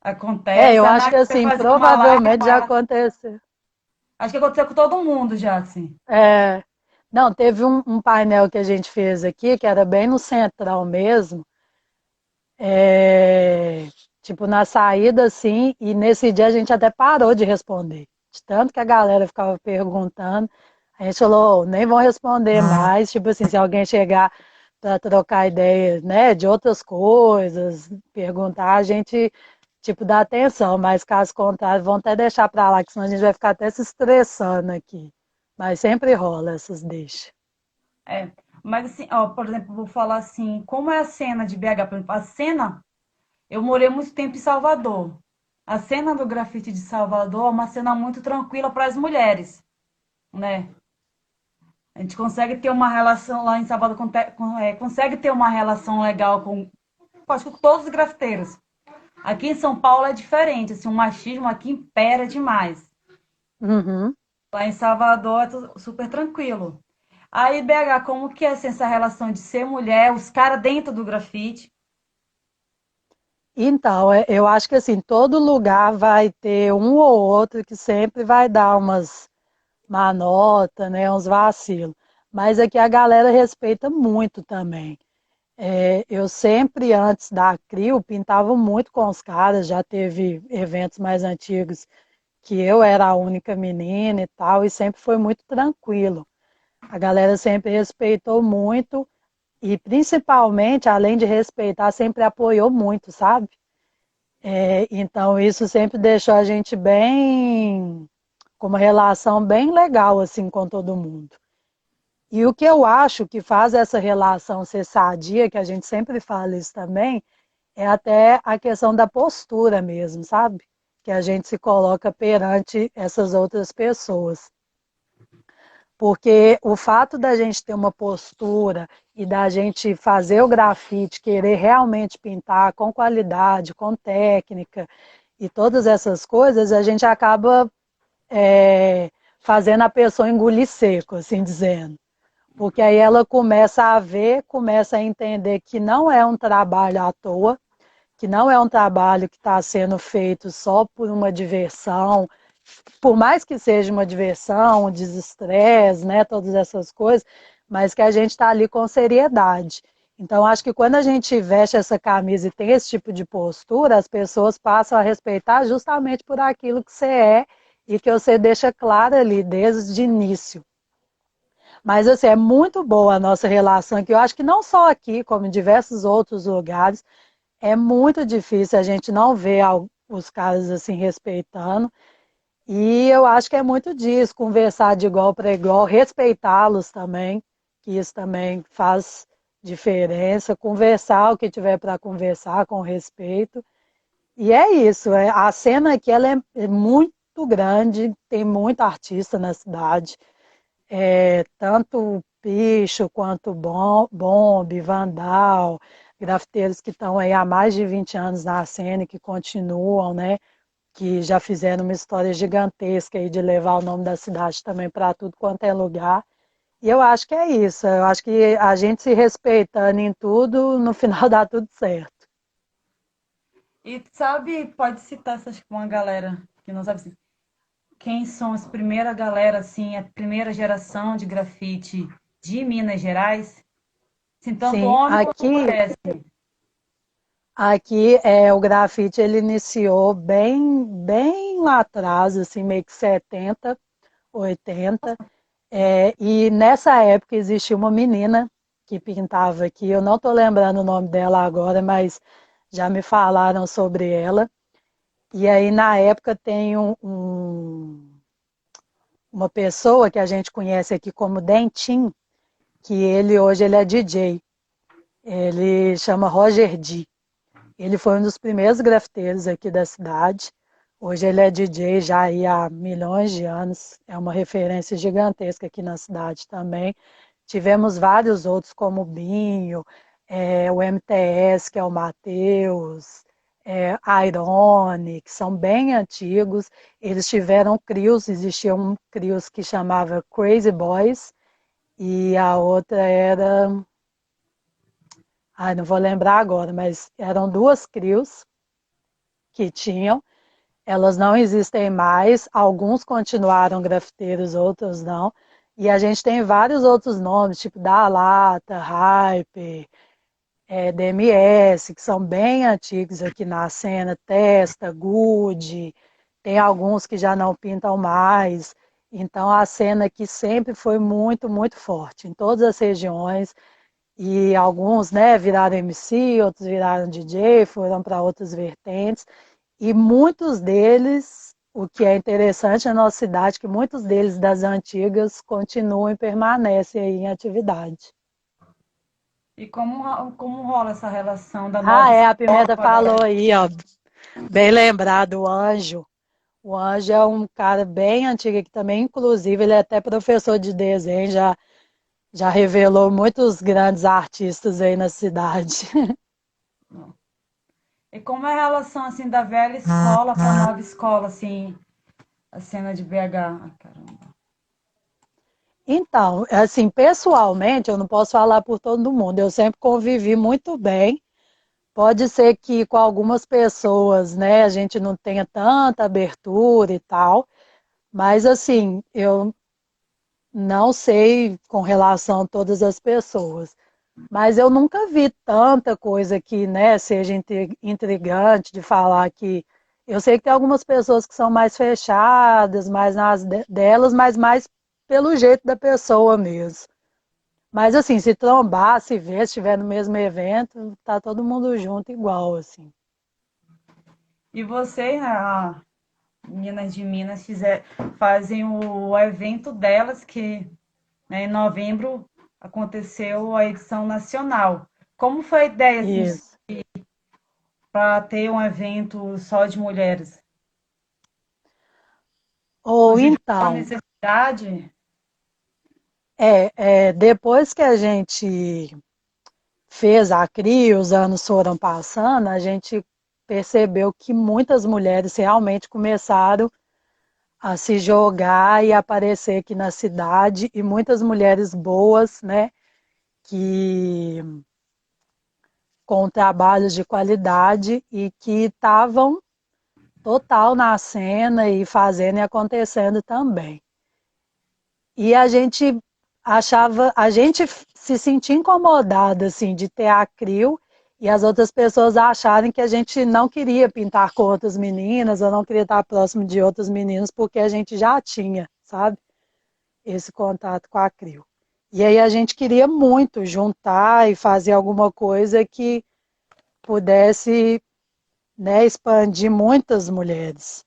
Acontece. eu A acho que Nátia foi assim, fazer uma live provavelmente já agora. aconteceu. Acho que aconteceu com todo mundo já, assim. É, Não, teve um painel que a gente fez aqui, que era bem no central mesmo, é, tipo na saída assim, e nesse dia a gente até parou de responder. De tanto que a galera ficava perguntando, a gente falou, "Oh, nem vão responder mais, tipo assim, se alguém chegar para trocar ideia, né, de outras coisas, perguntar, a gente tipo dá atenção, mas caso contrário, vão até deixar para lá, que senão a gente vai ficar até se estressando aqui. Mas sempre rola essas deixas. É, mas assim, ó, por exemplo, vou falar assim, como é a cena de BH? Por exemplo, a cena, eu morei muito tempo em Salvador. A cena do grafite de Salvador é uma cena muito tranquila para as mulheres, né? A gente consegue ter uma relação lá em Salvador, consegue ter uma relação legal com, acho que com todos os grafiteiros. Aqui em São Paulo é diferente, assim, o machismo aqui impera demais. Uhum. Lá em Salvador é super tranquilo. Aí, BH, como que é assim, essa relação de ser mulher, os caras dentro do grafite? Então, eu acho que assim, todo lugar vai ter um ou outro que sempre vai dar umas manota, né, uns vacilos. Mas aqui a galera respeita muito também. É, eu sempre, antes da CRIO, pintava muito com os caras, já teve eventos mais antigos que eu era a única menina e tal, e sempre foi muito tranquilo. A galera sempre respeitou muito e, principalmente, além de respeitar, sempre apoiou muito, sabe? É, então, isso sempre deixou a gente bem, com uma relação bem legal, assim, com todo mundo. E o que eu acho que faz essa relação ser sadia, que a gente sempre fala isso também, é até a questão da postura mesmo, sabe? Que a gente se coloca perante essas outras pessoas. Porque o fato da gente ter uma postura e da gente fazer o grafite, querer realmente pintar com qualidade, com técnica e todas essas coisas, a gente acaba fazendo a pessoa engolir seco, assim dizendo. Porque aí ela começa a ver, começa a entender que não é um trabalho à toa, que não é um trabalho que está sendo feito só por uma diversão, por mais que seja uma diversão, um desestresse, né, todas essas coisas, mas que a gente está ali com seriedade. Então, acho que quando a gente veste essa camisa e tem esse tipo de postura, as pessoas passam a respeitar justamente por aquilo que você é e que você deixa claro ali desde o início. Mas assim, é muito boa a nossa relação aqui. Eu acho que não só aqui, como em diversos outros lugares, é muito difícil a gente não ver os caras assim respeitando. E eu acho que é muito disso, conversar de igual para igual, respeitá-los também, que isso também faz diferença, conversar o que tiver para conversar com respeito. E é isso, a cena aqui ela é muito grande, tem muito artista na cidade, tanto Picho quanto Bombe, Vandal, grafiteiros que estão aí há mais de 20 anos na cena e que continuam, né? Que já fizeram uma história gigantesca aí de levar o nome da cidade também para tudo quanto é lugar. E eu acho que é isso. Eu acho que a gente se respeitando em tudo, no final dá tudo certo. E sabe, pode citar essas, uma galera que não sabe assim, quem são as primeiras galera, assim, a primeira geração de grafite de Minas Gerais? Assim, tanto Sim, homem quanto aqui, mulher. aqui o grafite ele iniciou bem lá atrás, assim, meio que 70, 80. E nessa época existia uma menina que pintava aqui, eu não estou lembrando o nome dela agora, mas já me falaram sobre ela. E aí, na época, tem uma pessoa que a gente conhece aqui como Dentim, que ele hoje ele é DJ. Ele chama Roger D. Ele foi um dos primeiros grafiteiros aqui da cidade. Hoje ele é DJ já aí há milhões de anos. É uma referência gigantesca aqui na cidade também. Tivemos vários outros, como o Binho, o MTS, que é o Matheus, Irone, que são bem antigos. Eles tiveram crios, existia um crios que chamava Crazy Boys, e a outra era. Ai, não vou lembrar agora, mas eram duas crios que tinham. Elas não existem mais, alguns continuaram grafiteiros, outros não. E a gente tem vários outros nomes, tipo Da Lata, Hyper, DMS, que são bem antigos aqui na cena, Testa, Good, tem alguns que já não pintam mais. Então a cena aqui sempre foi muito, muito forte, em todas as regiões. E alguns, né, viraram MC, outros viraram DJ, foram para outras vertentes. E muitos deles, o que é interessante na nossa cidade, que muitos deles das antigas continuam e permanecem aí em atividade. E como rola essa relação da Ah, nova a escola Pimenta com a velha? falou aí, ó, bem lembrado, o Anjo. O Anjo é um cara bem antigo aqui também, inclusive ele é até professor de desenho, já revelou muitos grandes artistas aí na cidade. E como é a relação assim da velha escola com a nova escola, assim, a cena de BH? Ah, caramba. Então, assim, pessoalmente, eu não posso falar por todo mundo, eu sempre convivi muito bem. Pode ser que com algumas pessoas, né, a gente não tenha tanta abertura e tal, mas assim, eu não sei com relação a todas as pessoas. Mas eu nunca vi tanta coisa que, né, seja intrigante de falar que. Eu sei que tem algumas pessoas que são mais fechadas, mais nas delas, mas mais pelo jeito da pessoa mesmo. Mas assim, se trombar, se ver, se estiver no mesmo evento, tá todo mundo junto igual, assim. E vocês, né, Minas de Minas, fazem o evento delas, que né, em novembro aconteceu a edição nacional. Como foi a ideia assim, Isso. para ter um evento só de mulheres? Ou Surgiu de uma então, necessidade? depois que a gente fez a CRI, os anos foram passando, a gente percebeu que muitas mulheres realmente começaram a se jogar e aparecer aqui na cidade, e muitas mulheres boas, né, que com trabalhos de qualidade e que estavam total na cena e fazendo e acontecendo também. E a gente se sentia incomodada assim de ter a CRIO e as outras pessoas acharem que a gente não queria pintar com outras meninas ou não queria estar próximo de outros meninos porque a gente já tinha, sabe, esse contato com a CRIO. E aí a gente queria muito juntar e fazer alguma coisa que pudesse, né, expandir muitas mulheres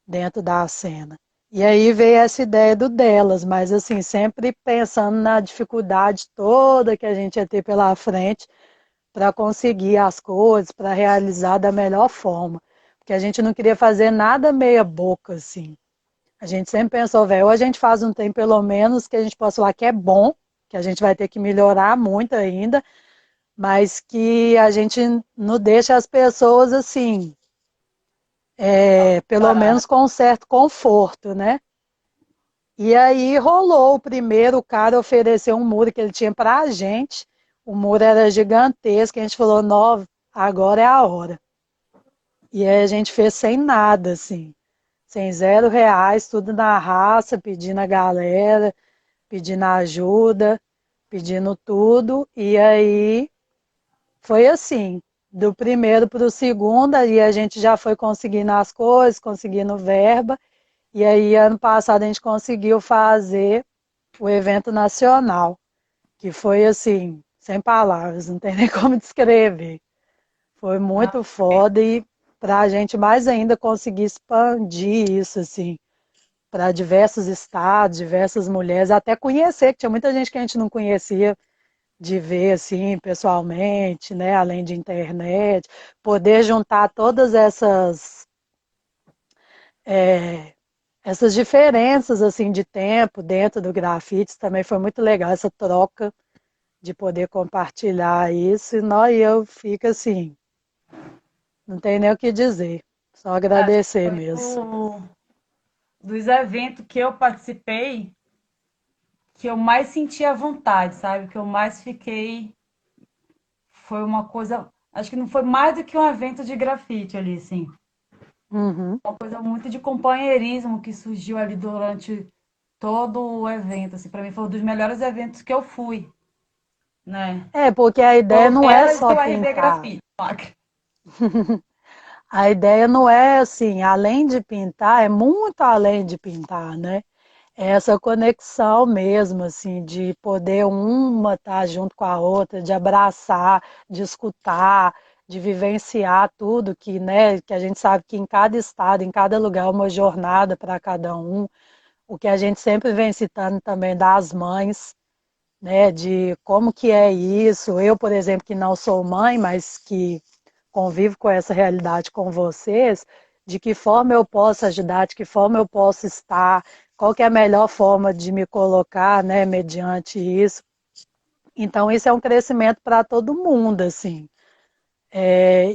dentro da cena. E aí veio essa ideia do delas, mas assim, sempre pensando na dificuldade toda que a gente ia ter pela frente para conseguir as coisas, para realizar da melhor forma. Porque a gente não queria fazer nada meia boca, assim. A gente sempre pensou, velho, ou a gente faz um tempo pelo menos que a gente possa falar que é bom, que a gente vai ter que melhorar muito ainda, mas que a gente não deixa as pessoas assim, pelo Parar. menos com um certo conforto, né? E aí rolou o primeiro, o cara ofereceu um muro que ele tinha para a gente. O muro era gigantesco, a gente falou, não, agora é a hora. E aí a gente fez sem nada, assim, sem R$ 0, tudo na raça, pedindo a galera, pedindo ajuda, pedindo tudo. E aí foi assim, do primeiro para o segundo, aí a gente já foi conseguindo as coisas, conseguindo verba. E aí, ano passado, a gente conseguiu fazer o evento nacional, que foi assim, sem palavras, não tem nem como descrever. Foi Ah, muito foda e para a gente mais ainda conseguir expandir isso, assim, para diversos estados, diversas mulheres, até conhecer, que tinha muita gente que a gente não conhecia de ver assim pessoalmente, né, além de internet, poder juntar todas essas diferenças assim de tempo dentro do grafite também foi muito legal essa troca de poder compartilhar isso e nós eu fico assim, não tem nem o que dizer, só acho que agradecer foi mesmo. dos eventos que eu participei que eu mais senti a vontade, sabe? Que eu mais fiquei. Foi uma coisa. Acho que não foi mais do que um evento de grafite ali, assim. Uhum. Uma coisa muito de companheirismo que surgiu ali durante. todo o evento, assim, para mim foi um dos melhores eventos que eu fui, né? É, porque a ideia Foram não é elas e só o RB pintar. Grafite. A ideia não é assim, além de pintar, é muito além de pintar, né? É essa conexão mesmo, assim, de poder uma estar junto com a outra, de abraçar, de escutar, de vivenciar tudo que, né, que a gente sabe que em cada estado, em cada lugar, é uma jornada para cada um. O que a gente sempre vem citando também das mães, né, de como que é isso. Eu, por exemplo, que não sou mãe, mas que convivo com essa realidade com vocês, de que forma eu posso ajudar, de que forma eu posso estar, qual que é a melhor forma de me colocar, né, mediante isso. Então, isso é um crescimento para todo mundo, assim.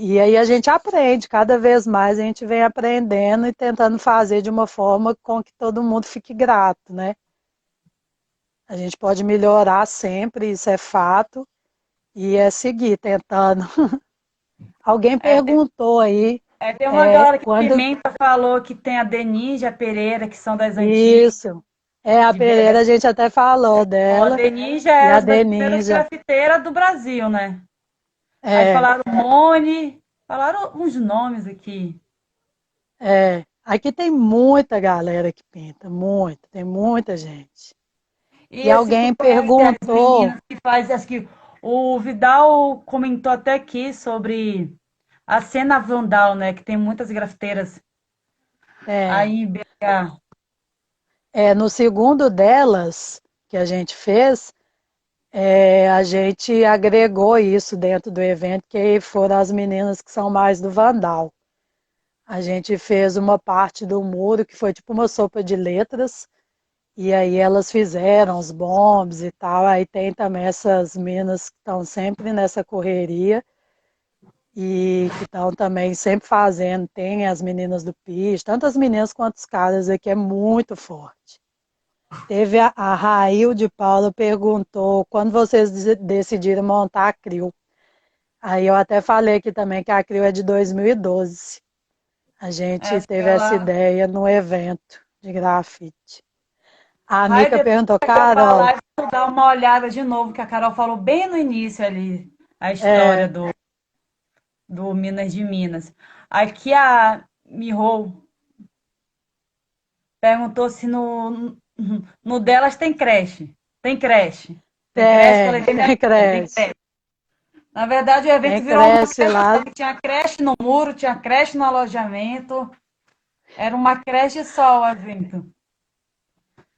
E aí a gente aprende, cada vez mais a gente vem aprendendo e tentando fazer de uma forma com que todo mundo fique grato, né? A gente pode melhorar sempre, isso é fato, e é seguir tentando. Alguém É, tem, perguntou aí, tem uma galera que quando Pimenta falou que tem a Denise e a Pereira, que são das antigas. isso. É, a De, Be- Pereira a gente até falou Ó, a dela, Denise e é a das primeiras Deninja. grafiteiras do Brasil, né? Aí É, falaram Mone, falaram uns nomes aqui. aqui tem muita galera que pinta, muita, tem muita gente. E E assim, tu alguém conhece as perguntou, meninas que fazem, acho que o Vidal comentou até aqui sobre a cena Vandal, né? Que tem muitas grafiteiras é, aí em BH. no segundo delas que a gente fez, a gente agregou isso dentro do evento, que foram as meninas que são mais do Vandal. A gente fez uma parte do muro que foi tipo uma sopa de letras, e aí elas fizeram os bombs e tal. Aí tem também essas minas que estão sempre nessa correria e que estão também sempre fazendo. Tem as meninas do PIS, tanto as meninas quanto os caras aqui, é muito forte. Teve a Rail de Paula perguntou quando vocês decidiram montar a CRIO. Aí eu até falei aqui também que a CRIO é de 2012. A gente Acho que teve essa ela ideia no evento de grafite. A vai Mica depois perguntou, acabar a Carol, live, tu dá uma olhada de novo, que a Carol falou bem no início ali, a história é, do Minas de Minas. Aqui a Miho perguntou se no delas tem creche. Tem creche. Tem creche que ela tem tem creche. creche. Na verdade, o evento Tem virou uma creche creche, lá, porque tinha creche no muro, tinha creche no alojamento. Era uma creche só o evento.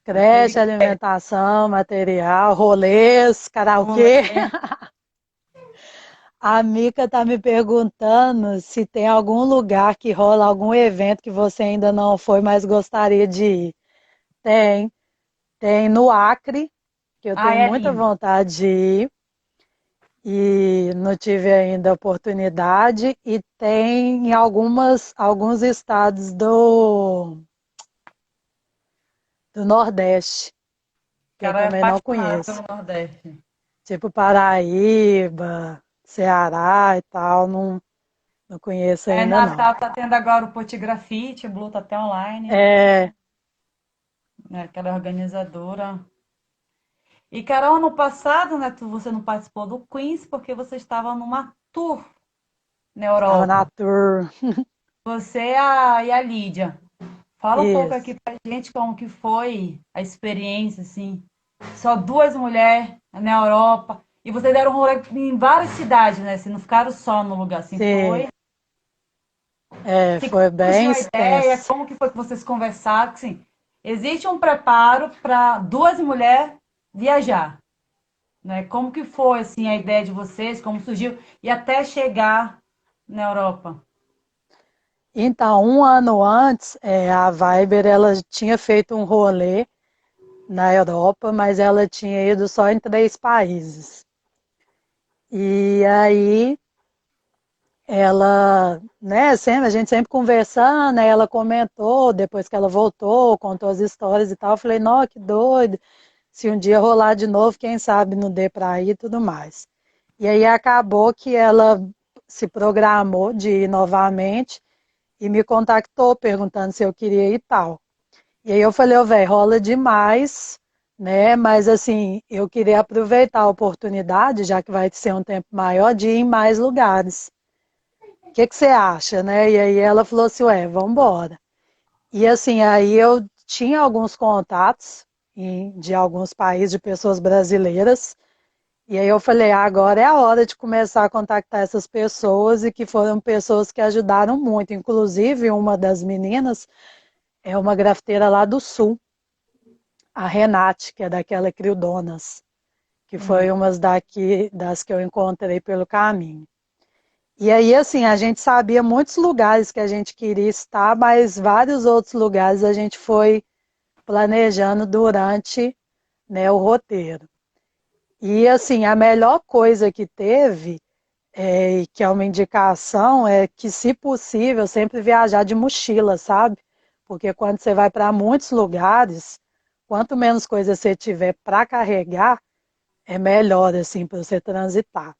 Teve creche, alimentação, material, rolês, karaokê. rolê. A Mica tá me perguntando se tem algum lugar que rola algum evento que você ainda não foi, mas gostaria de ir. Tem, tem no Acre, que eu Ah, tenho é muita lindo. vontade de ir e não tive ainda oportunidade. E tem em alguns estados do Nordeste, que eu Carol é também não apaixonada pelo conheço. Nordeste. Tipo Paraíba, Ceará e tal, não conheço É, ainda não. Natal tá tendo agora o Potigrafite, o Blue tá até online, É, né? Aquela organizadora. E, Carol, ano passado, né, você não participou do Queens porque você estava numa tour na estava na Europa. tour. Você e a Lídia. Fala um pouco Isso. aqui pra gente como que foi a experiência, assim. Só duas mulheres na Europa. E vocês deram um rolê em várias cidades, né? Vocês não ficaram só no lugar, assim, Sim, foi. Assim, como foi bem surgiu a ideia? extenso. Como que foi que vocês conversaram? Assim, existe um preparo para duas mulheres viajar, né? Como que foi, assim, a ideia de vocês? Como surgiu? E até chegar na Europa? Então, um ano antes, a Viber ela tinha feito um rolê na Europa, mas ela tinha ido só em 3 países. E aí ela, né, a gente sempre conversando, né, ela comentou, depois que ela voltou, contou as histórias e tal, eu falei, não, que doido, se um dia rolar de novo, quem sabe não dê para ir e tudo mais. E aí acabou que ela se programou de ir novamente e me contactou perguntando se eu queria ir e tal. E aí eu falei, ô, velho, rola demais, né? Mas assim, eu queria aproveitar a oportunidade, já que vai ser um tempo maior, de ir em mais lugares. O que que você acha, né? E aí ela falou assim, ué, vamos embora. E assim, aí eu tinha alguns contatos de alguns países de pessoas brasileiras. E aí eu falei, agora é a hora de começar a contactar essas pessoas e que foram pessoas que ajudaram muito. Inclusive, uma das meninas é uma grafiteira lá do Sul, a Renate, que é daquela Criodonas, que foi Sim. uma das que eu encontrei pelo caminho. E aí, assim, a gente sabia muitos lugares que a gente queria estar, mas vários outros lugares a gente foi planejando durante, né, o roteiro. E assim, a melhor coisa que teve, e que é uma indicação, é que, se possível, sempre viajar de mochila, sabe? Porque quando você vai para muitos lugares, quanto menos coisa você tiver para carregar, é melhor assim para você transitar.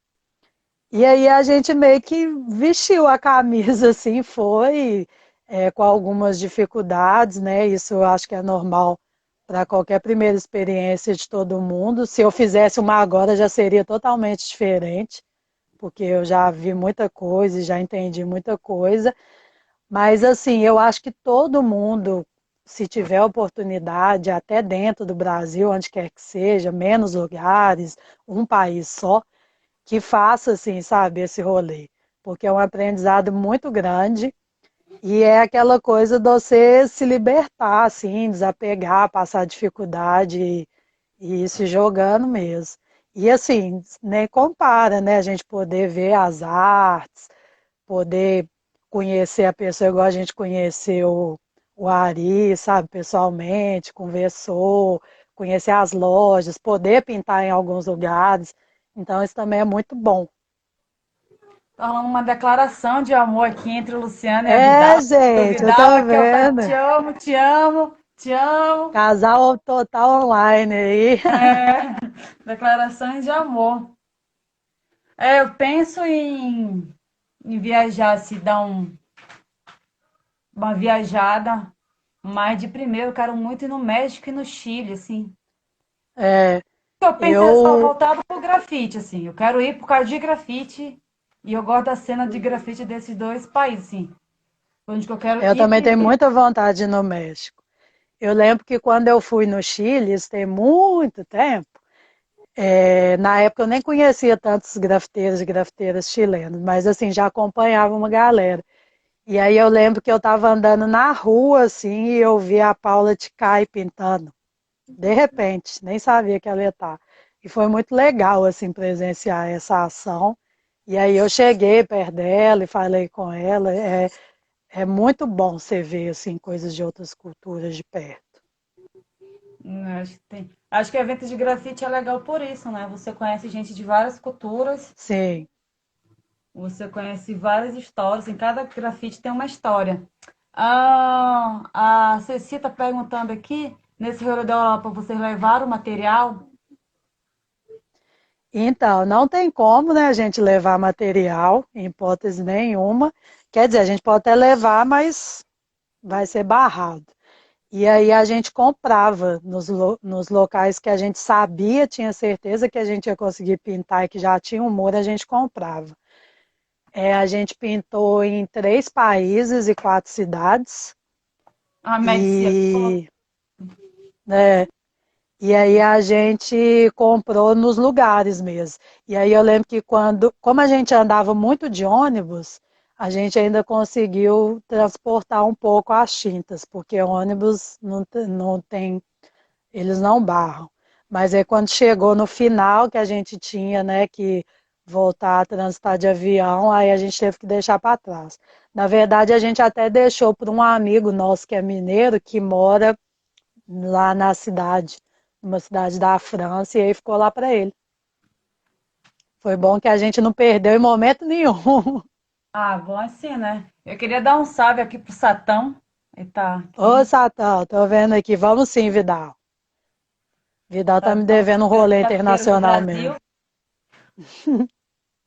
E aí a gente meio que vestiu a camisa assim, foi com algumas dificuldades, né? Isso eu acho que é normal para qualquer primeira experiência de todo mundo. Se eu fizesse uma agora já seria totalmente diferente, porque eu já vi muita coisa e já entendi muita coisa. Mas assim, eu acho que todo mundo, se tiver oportunidade, até dentro do Brasil, onde quer que seja, menos lugares, um país só, que faça, assim, sabe, esse rolê. Porque é um aprendizado muito grande e é aquela coisa de você se libertar, assim, desapegar, passar dificuldade e ir se jogando mesmo. E assim, nem compara, né? A gente poder ver as artes, poder conhecer a pessoa igual a gente conheceu o Ari, sabe, pessoalmente, conversou, conhecer as lojas, poder pintar em alguns lugares. Então, isso também é muito bom. Tá rolando uma declaração de amor aqui entre o Luciano e a É, Vidal. O gente, eu Vidal tô aqui, ó, tá, vendo. te amo, te amo, te amo. Casal total online aí. É, declarações de amor. É, eu penso em viajar, se dar uma viajada, mas de primeiro eu quero muito ir no México e no Chile, assim. É, Eu penso é só eu, voltado pro grafite, assim. Eu quero ir por causa de grafite e eu gosto da cena de grafite desses dois países, assim. Onde que eu quero eu ir também tenho primeiro. muita vontade de ir no México. Eu lembro que quando eu fui no Chile, isso tem muito tempo, na época eu nem conhecia tantos grafiteiros e grafiteiras chilenos, mas assim, já acompanhava uma galera. E aí eu lembro que eu estava andando na rua, assim, e eu vi a Paula Ticai pintando. De repente, nem sabia que ela ia estar. E foi muito legal, assim, presenciar essa ação. E aí eu cheguei perto dela e falei com ela. É muito bom você ver, assim, coisas de outras culturas de perto. Acho que tem. Acho que evento de grafite é legal por isso, né? Você conhece gente de várias culturas, Sim. você conhece várias histórias, em cada grafite tem uma história. A Ceci está perguntando aqui, nesse rolê da Europa, vocês levaram o material? Então, não tem como, né, a gente levar material, em hipótese nenhuma. Quer dizer, a gente pode até levar, mas vai ser barrado. E aí a gente comprava nos locais que a gente sabia, tinha certeza que a gente ia conseguir pintar e que já tinha um muro, a gente comprava. A gente pintou em 3 países e 4 cidades. A Médici, E, né, e aí a gente comprou nos lugares mesmo. E aí eu lembro que como a gente andava muito de ônibus, a gente ainda conseguiu transportar um pouco as tintas, porque ônibus não tem, eles não barram. Mas aí quando chegou no final que a gente tinha, né, que voltar a transitar de avião, aí a gente teve que deixar para trás. Na verdade, a gente até deixou para um amigo nosso que é mineiro, que mora lá na cidade, numa cidade da França, e aí ficou lá para ele. Foi bom que a gente não perdeu em momento nenhum. ah, bom assim, né? Eu queria dar um salve aqui pro Satão. Ele tá Ô, aqui. Satão, tô vendo aqui. Vamos sim, Vidal. Vidal tá me Satão, devendo um grande rolê grafiteiro do internacional Brasil. mesmo.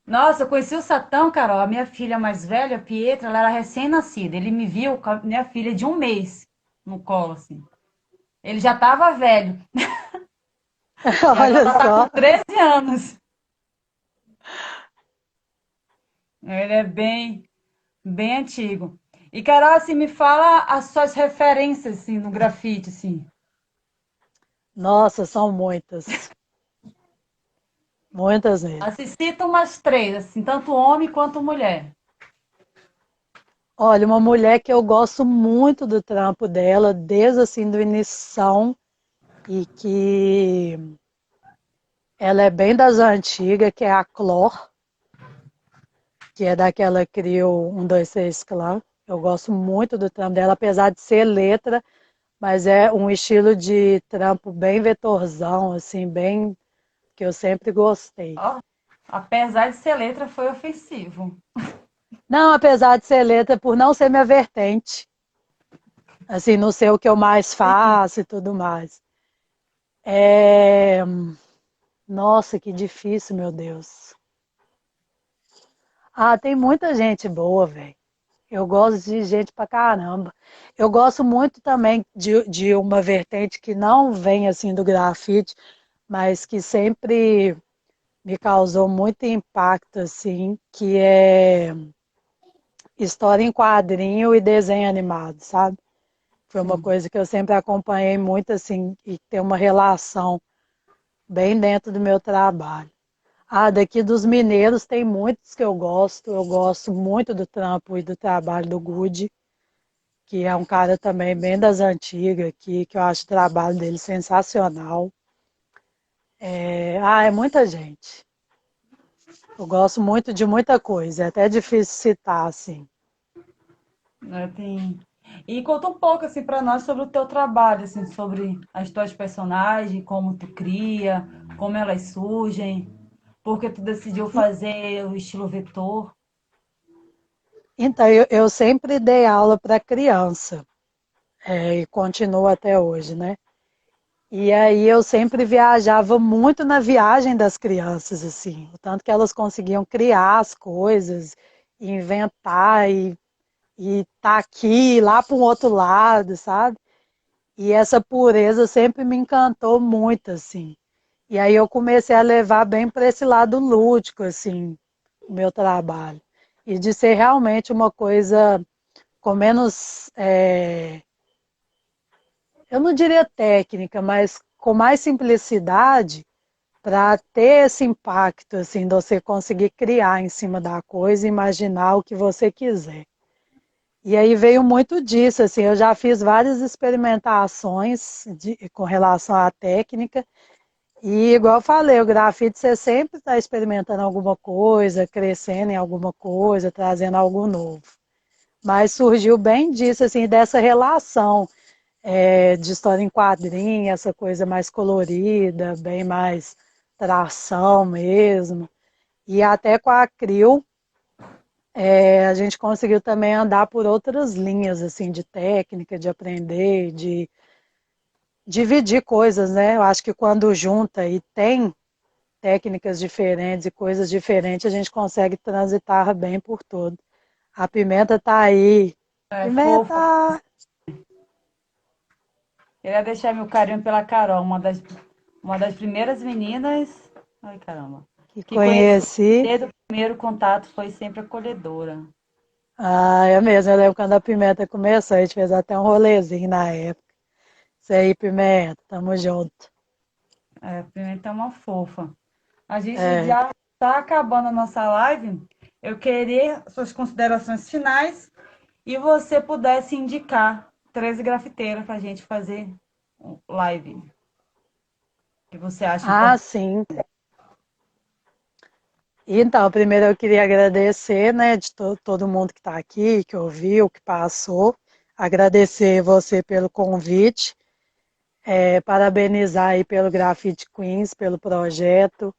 Nossa, eu conheci o Satão, Carol. A minha filha mais velha, a Pietra, ela era recém-nascida. Ele me viu com a minha filha de 1 mês no colo, assim. Ele já estava velho. E Olha agora está com só. 13 anos. Ele é bem antigo. E, Carol, assim, me fala as suas referências, assim, no grafite, assim. Nossa, são muitas. Muitas mesmo. Assim, cita umas três, assim, tanto homem quanto mulher. Olha, uma mulher que eu gosto muito do trampo dela, desde assim do início, e que ela é bem das antigas, que é a Clor, que é daquela Crio 126 Clã. Eu gosto muito do trampo dela, apesar de ser letra, mas é um estilo de trampo bem vetorzão, assim, bem que eu sempre gostei. Ó, apesar de ser letra, foi ofensivo. Não, apesar de ser letra, por não ser minha vertente, assim, não ser o que eu mais Sim. faço e tudo mais. É... Nossa, que difícil, meu Deus. Ah, tem muita gente boa, velho. Eu gosto de gente pra caramba. Eu gosto muito também de uma vertente que não vem assim do grafite, mas que sempre me causou muito impacto, assim, que é história em quadrinho e desenho animado, sabe? Foi uma Sim. coisa que eu sempre acompanhei muito, assim, e tem uma relação bem dentro do meu trabalho. Ah, daqui dos mineiros tem muitos que eu gosto. Eu gosto muito do trampo e do trabalho do Good, que é um cara também bem das antigas aqui, que eu acho o trabalho dele sensacional. É muita gente. Eu gosto muito de muita coisa, é até difícil citar, assim. Né, tem... E conta um pouco assim para nós sobre o teu trabalho, assim, sobre as tuas personagens, como tu cria, como elas surgem, porque tu decidiu fazer o estilo vetor. Então, eu sempre dei aula para criança, e continuo até hoje, né? E aí eu sempre viajava muito na viagem das crianças, assim, o tanto que elas conseguiam criar as coisas, inventar e tá aqui, lá para um outro lado, sabe? E essa pureza sempre me encantou muito, assim. E aí eu comecei a levar bem para esse lado lúdico, assim, o meu trabalho. E de ser realmente uma coisa com menos, eu não diria técnica, mas com mais simplicidade para ter esse impacto, assim, de você conseguir criar em cima da coisa, imaginar o que você quiser. E aí veio muito disso, assim, eu já fiz várias experimentações com relação à técnica, e igual eu falei, o grafite você sempre está experimentando alguma coisa, crescendo em alguma coisa, trazendo algo novo. Mas surgiu bem disso, assim, dessa relação de história em quadrinho, essa coisa mais colorida, bem mais tração mesmo. E até com a Acril, a gente conseguiu também andar por outras linhas, assim, de técnica, de aprender, de dividir coisas, né? Eu acho que quando junta e tem técnicas diferentes e coisas diferentes, a gente consegue transitar bem por todo. A pimenta tá aí. É fofa. Pimenta! Queria deixar meu carinho pela Carol, uma das primeiras meninas, ai caramba, Que que conheci conheci. desde o primeiro contato, foi sempre acolhedora. Ah, é mesmo. Eu lembro quando a Pimenta começou, a gente fez até um rolezinho na época. Isso aí, Pimenta, tamo junto. É, a Pimenta é uma fofa. A gente É. já está acabando a nossa live. Eu queria suas considerações finais e você pudesse indicar 13 grafiteiras para a gente fazer live. O que você acha Ah, importante? sim. Então, primeiro eu queria agradecer, né, de todo mundo que está aqui, que ouviu, que passou. Agradecer você pelo convite, parabenizar aí pelo Graffiti Queens, pelo projeto,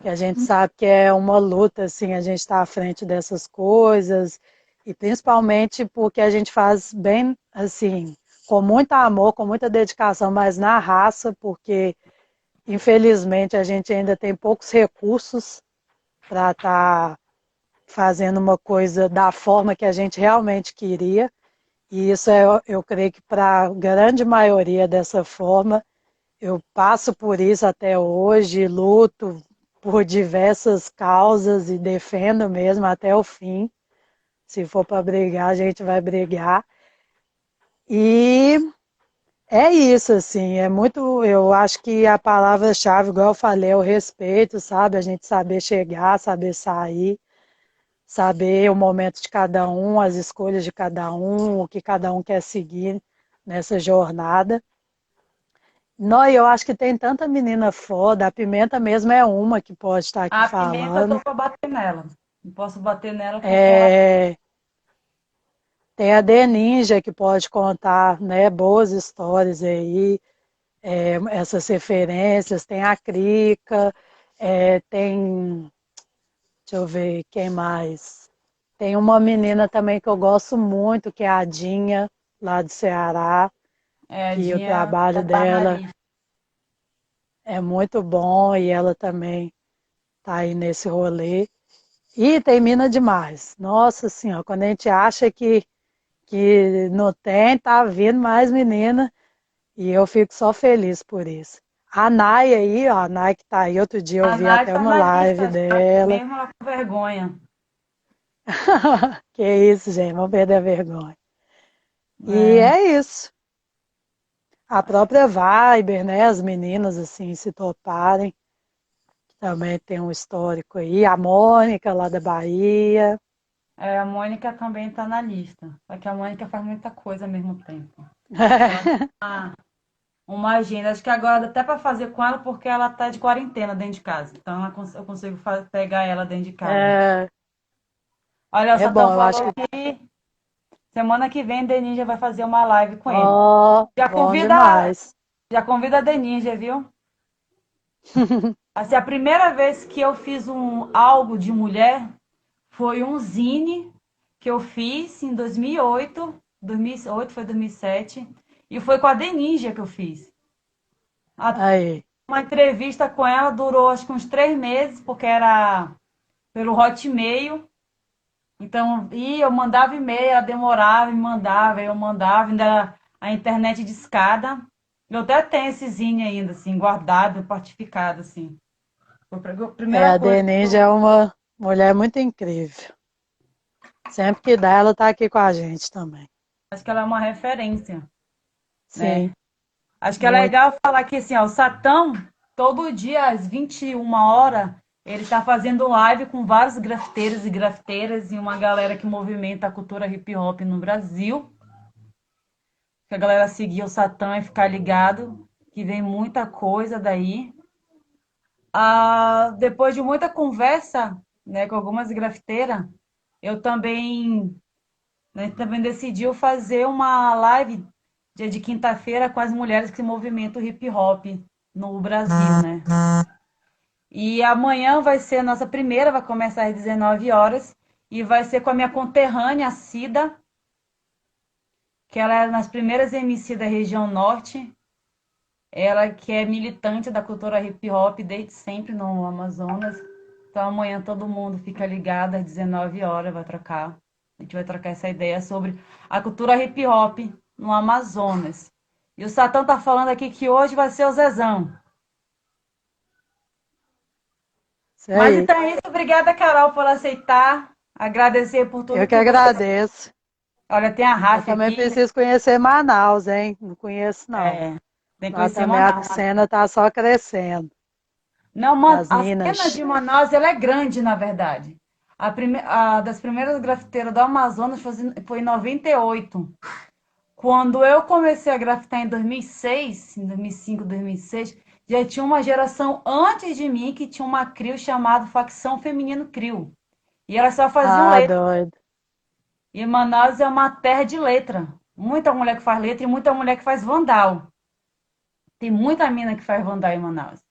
que a gente sabe que é uma luta, assim, a gente está à frente dessas coisas, e principalmente porque a gente faz bem, assim, com muito amor, com muita dedicação, mas na raça, porque infelizmente a gente ainda tem poucos recursos para estar fazendo uma coisa da forma que a gente realmente queria. E isso é, eu creio que para a grande maioria dessa forma, eu passo por isso até hoje, luto por diversas causas e defendo mesmo até o fim. Se for para brigar, a gente vai brigar. E é isso, assim, é muito. Eu acho que a palavra-chave, igual eu falei, é o respeito, sabe? A gente saber chegar, saber sair, saber o momento de cada um, as escolhas de cada um, o que cada um quer seguir nessa jornada. Não, eu acho que tem tanta menina foda, a Pimenta mesmo é uma que pode estar aqui A pimenta eu tô falando. pra bater nela. Não posso bater nela porque ela É, tem a D Ninja que pode contar, né, boas histórias aí, essas referências, tem a Crica, tem, deixa eu ver, quem mais? Tem uma menina também que eu gosto muito, que é a Dinha, lá do Ceará, é que o dia trabalho já tá na dela lista. é muito bom e ela também tá aí nesse rolê. E tem mina demais. Nossa Senhora, quando a gente acha que não tem, tá vindo mais menina e eu fico só feliz por isso. A Nai aí, ó, a Nai que tá aí, outro dia eu A vi Nai até tá uma na live lista já, dela. mesmo ela com vergonha. Que isso, gente, vamos perder a vergonha. E É, é isso. A própria Viber, né? As meninas assim se toparem, também tem um histórico aí. A Mônica lá da Bahia. a Mônica também tá na lista. Só que a Mônica faz muita coisa ao mesmo tempo. Ela tem uma agenda. Acho que agora dá até para fazer com ela porque ela tá de quarentena dentro de casa. Então eu consigo pegar ela dentro de casa. É, Olha, o é Satão bom, eu falou acho que. que semana que vem Deninja vai fazer uma live com ele. Ó, Já bom convida, demais. já convida a Deninja, viu? Assim, a primeira vez que eu fiz algo de mulher foi um zine que eu fiz em 2008. 2008 foi 2007. E foi com a Deninja que eu fiz. Aí. Uma entrevista com ela durou acho que uns 3 meses, porque era pelo Hotmail. Então, eu mandava e-mail, ela demorava e mandava, eu mandava, ainda era a internet de escada. Eu até tenho esse zine ainda, assim, guardado, partificado, assim. Foi a É, primeira a coisa que Denise eu. é uma mulher muito incrível. Sempre que dá, ela tá aqui com a gente também. Acho que ela é uma referência, né? Sim, Acho que é muito. legal falar que, assim, ó, o Satão, todo dia às 21 horas, ele tá fazendo live com vários grafiteiros e grafiteiras e uma galera que movimenta a cultura hip hop no Brasil. Que a galera seguir o Satã e ficar ligado, que vem muita coisa daí. Depois de muita conversa, né, com algumas grafiteiras, eu também, né, também decidiu fazer uma live dia de quinta-feira com as mulheres que movimentam o hip hop no Brasil, né? E amanhã vai ser a nossa primeira, vai começar às 19 horas e vai ser com a minha conterrânea, a Cida, que ela é nas primeiras MC da região norte. Ela que é militante da cultura hip hop desde sempre no Amazonas. Então amanhã todo mundo fica ligado às 19 horas, vai trocar. A gente vai trocar essa ideia sobre a cultura hip hop no Amazonas. E o Satã tá falando aqui que hoje vai ser o Zezão. Isso Mas aí. então é isso, obrigada, Carol, por aceitar. Agradecer por tudo Eu que que você. agradeço. Olha, tem a Eu Rafa também aqui. preciso conhecer Manaus, hein? Não conheço, não. É, tem que Lá conhecer também a Manaus. cena tá só crescendo. Não, Das a cena Minas. de Manaus ela é grande, na verdade. Das primeiras grafiteiras do Amazonas foi em 98. Quando eu comecei a grafitar em 2006, em 2005, 2006, já tinha uma geração antes de mim que tinha uma CRIO chamada Facção Feminino CRIO. E elas só faziam Ah, letra. doido. E Manaus é uma terra de letra. Muita mulher que faz letra e muita mulher que faz vandal. Tem muita mina que faz vandal em Manaus.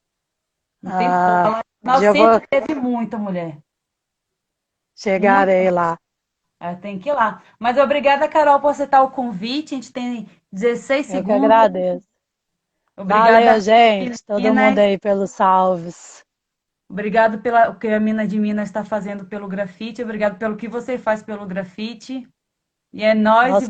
Não tem Ah, pouco. um Manaus dia eu sempre vou, teve muita mulher. chegarei Muita. lá. Tem que ir lá. Mas obrigada, Carol, por aceitar o convite. A gente tem 16 Eu que segundos. agradeço. Obrigada, Valeu, gente. Todo mundo Minas. aí pelos salves. Obrigado pelo que a Mina de Minas está fazendo pelo grafite. Obrigado pelo que você faz pelo grafite. E é nóis. Nossa,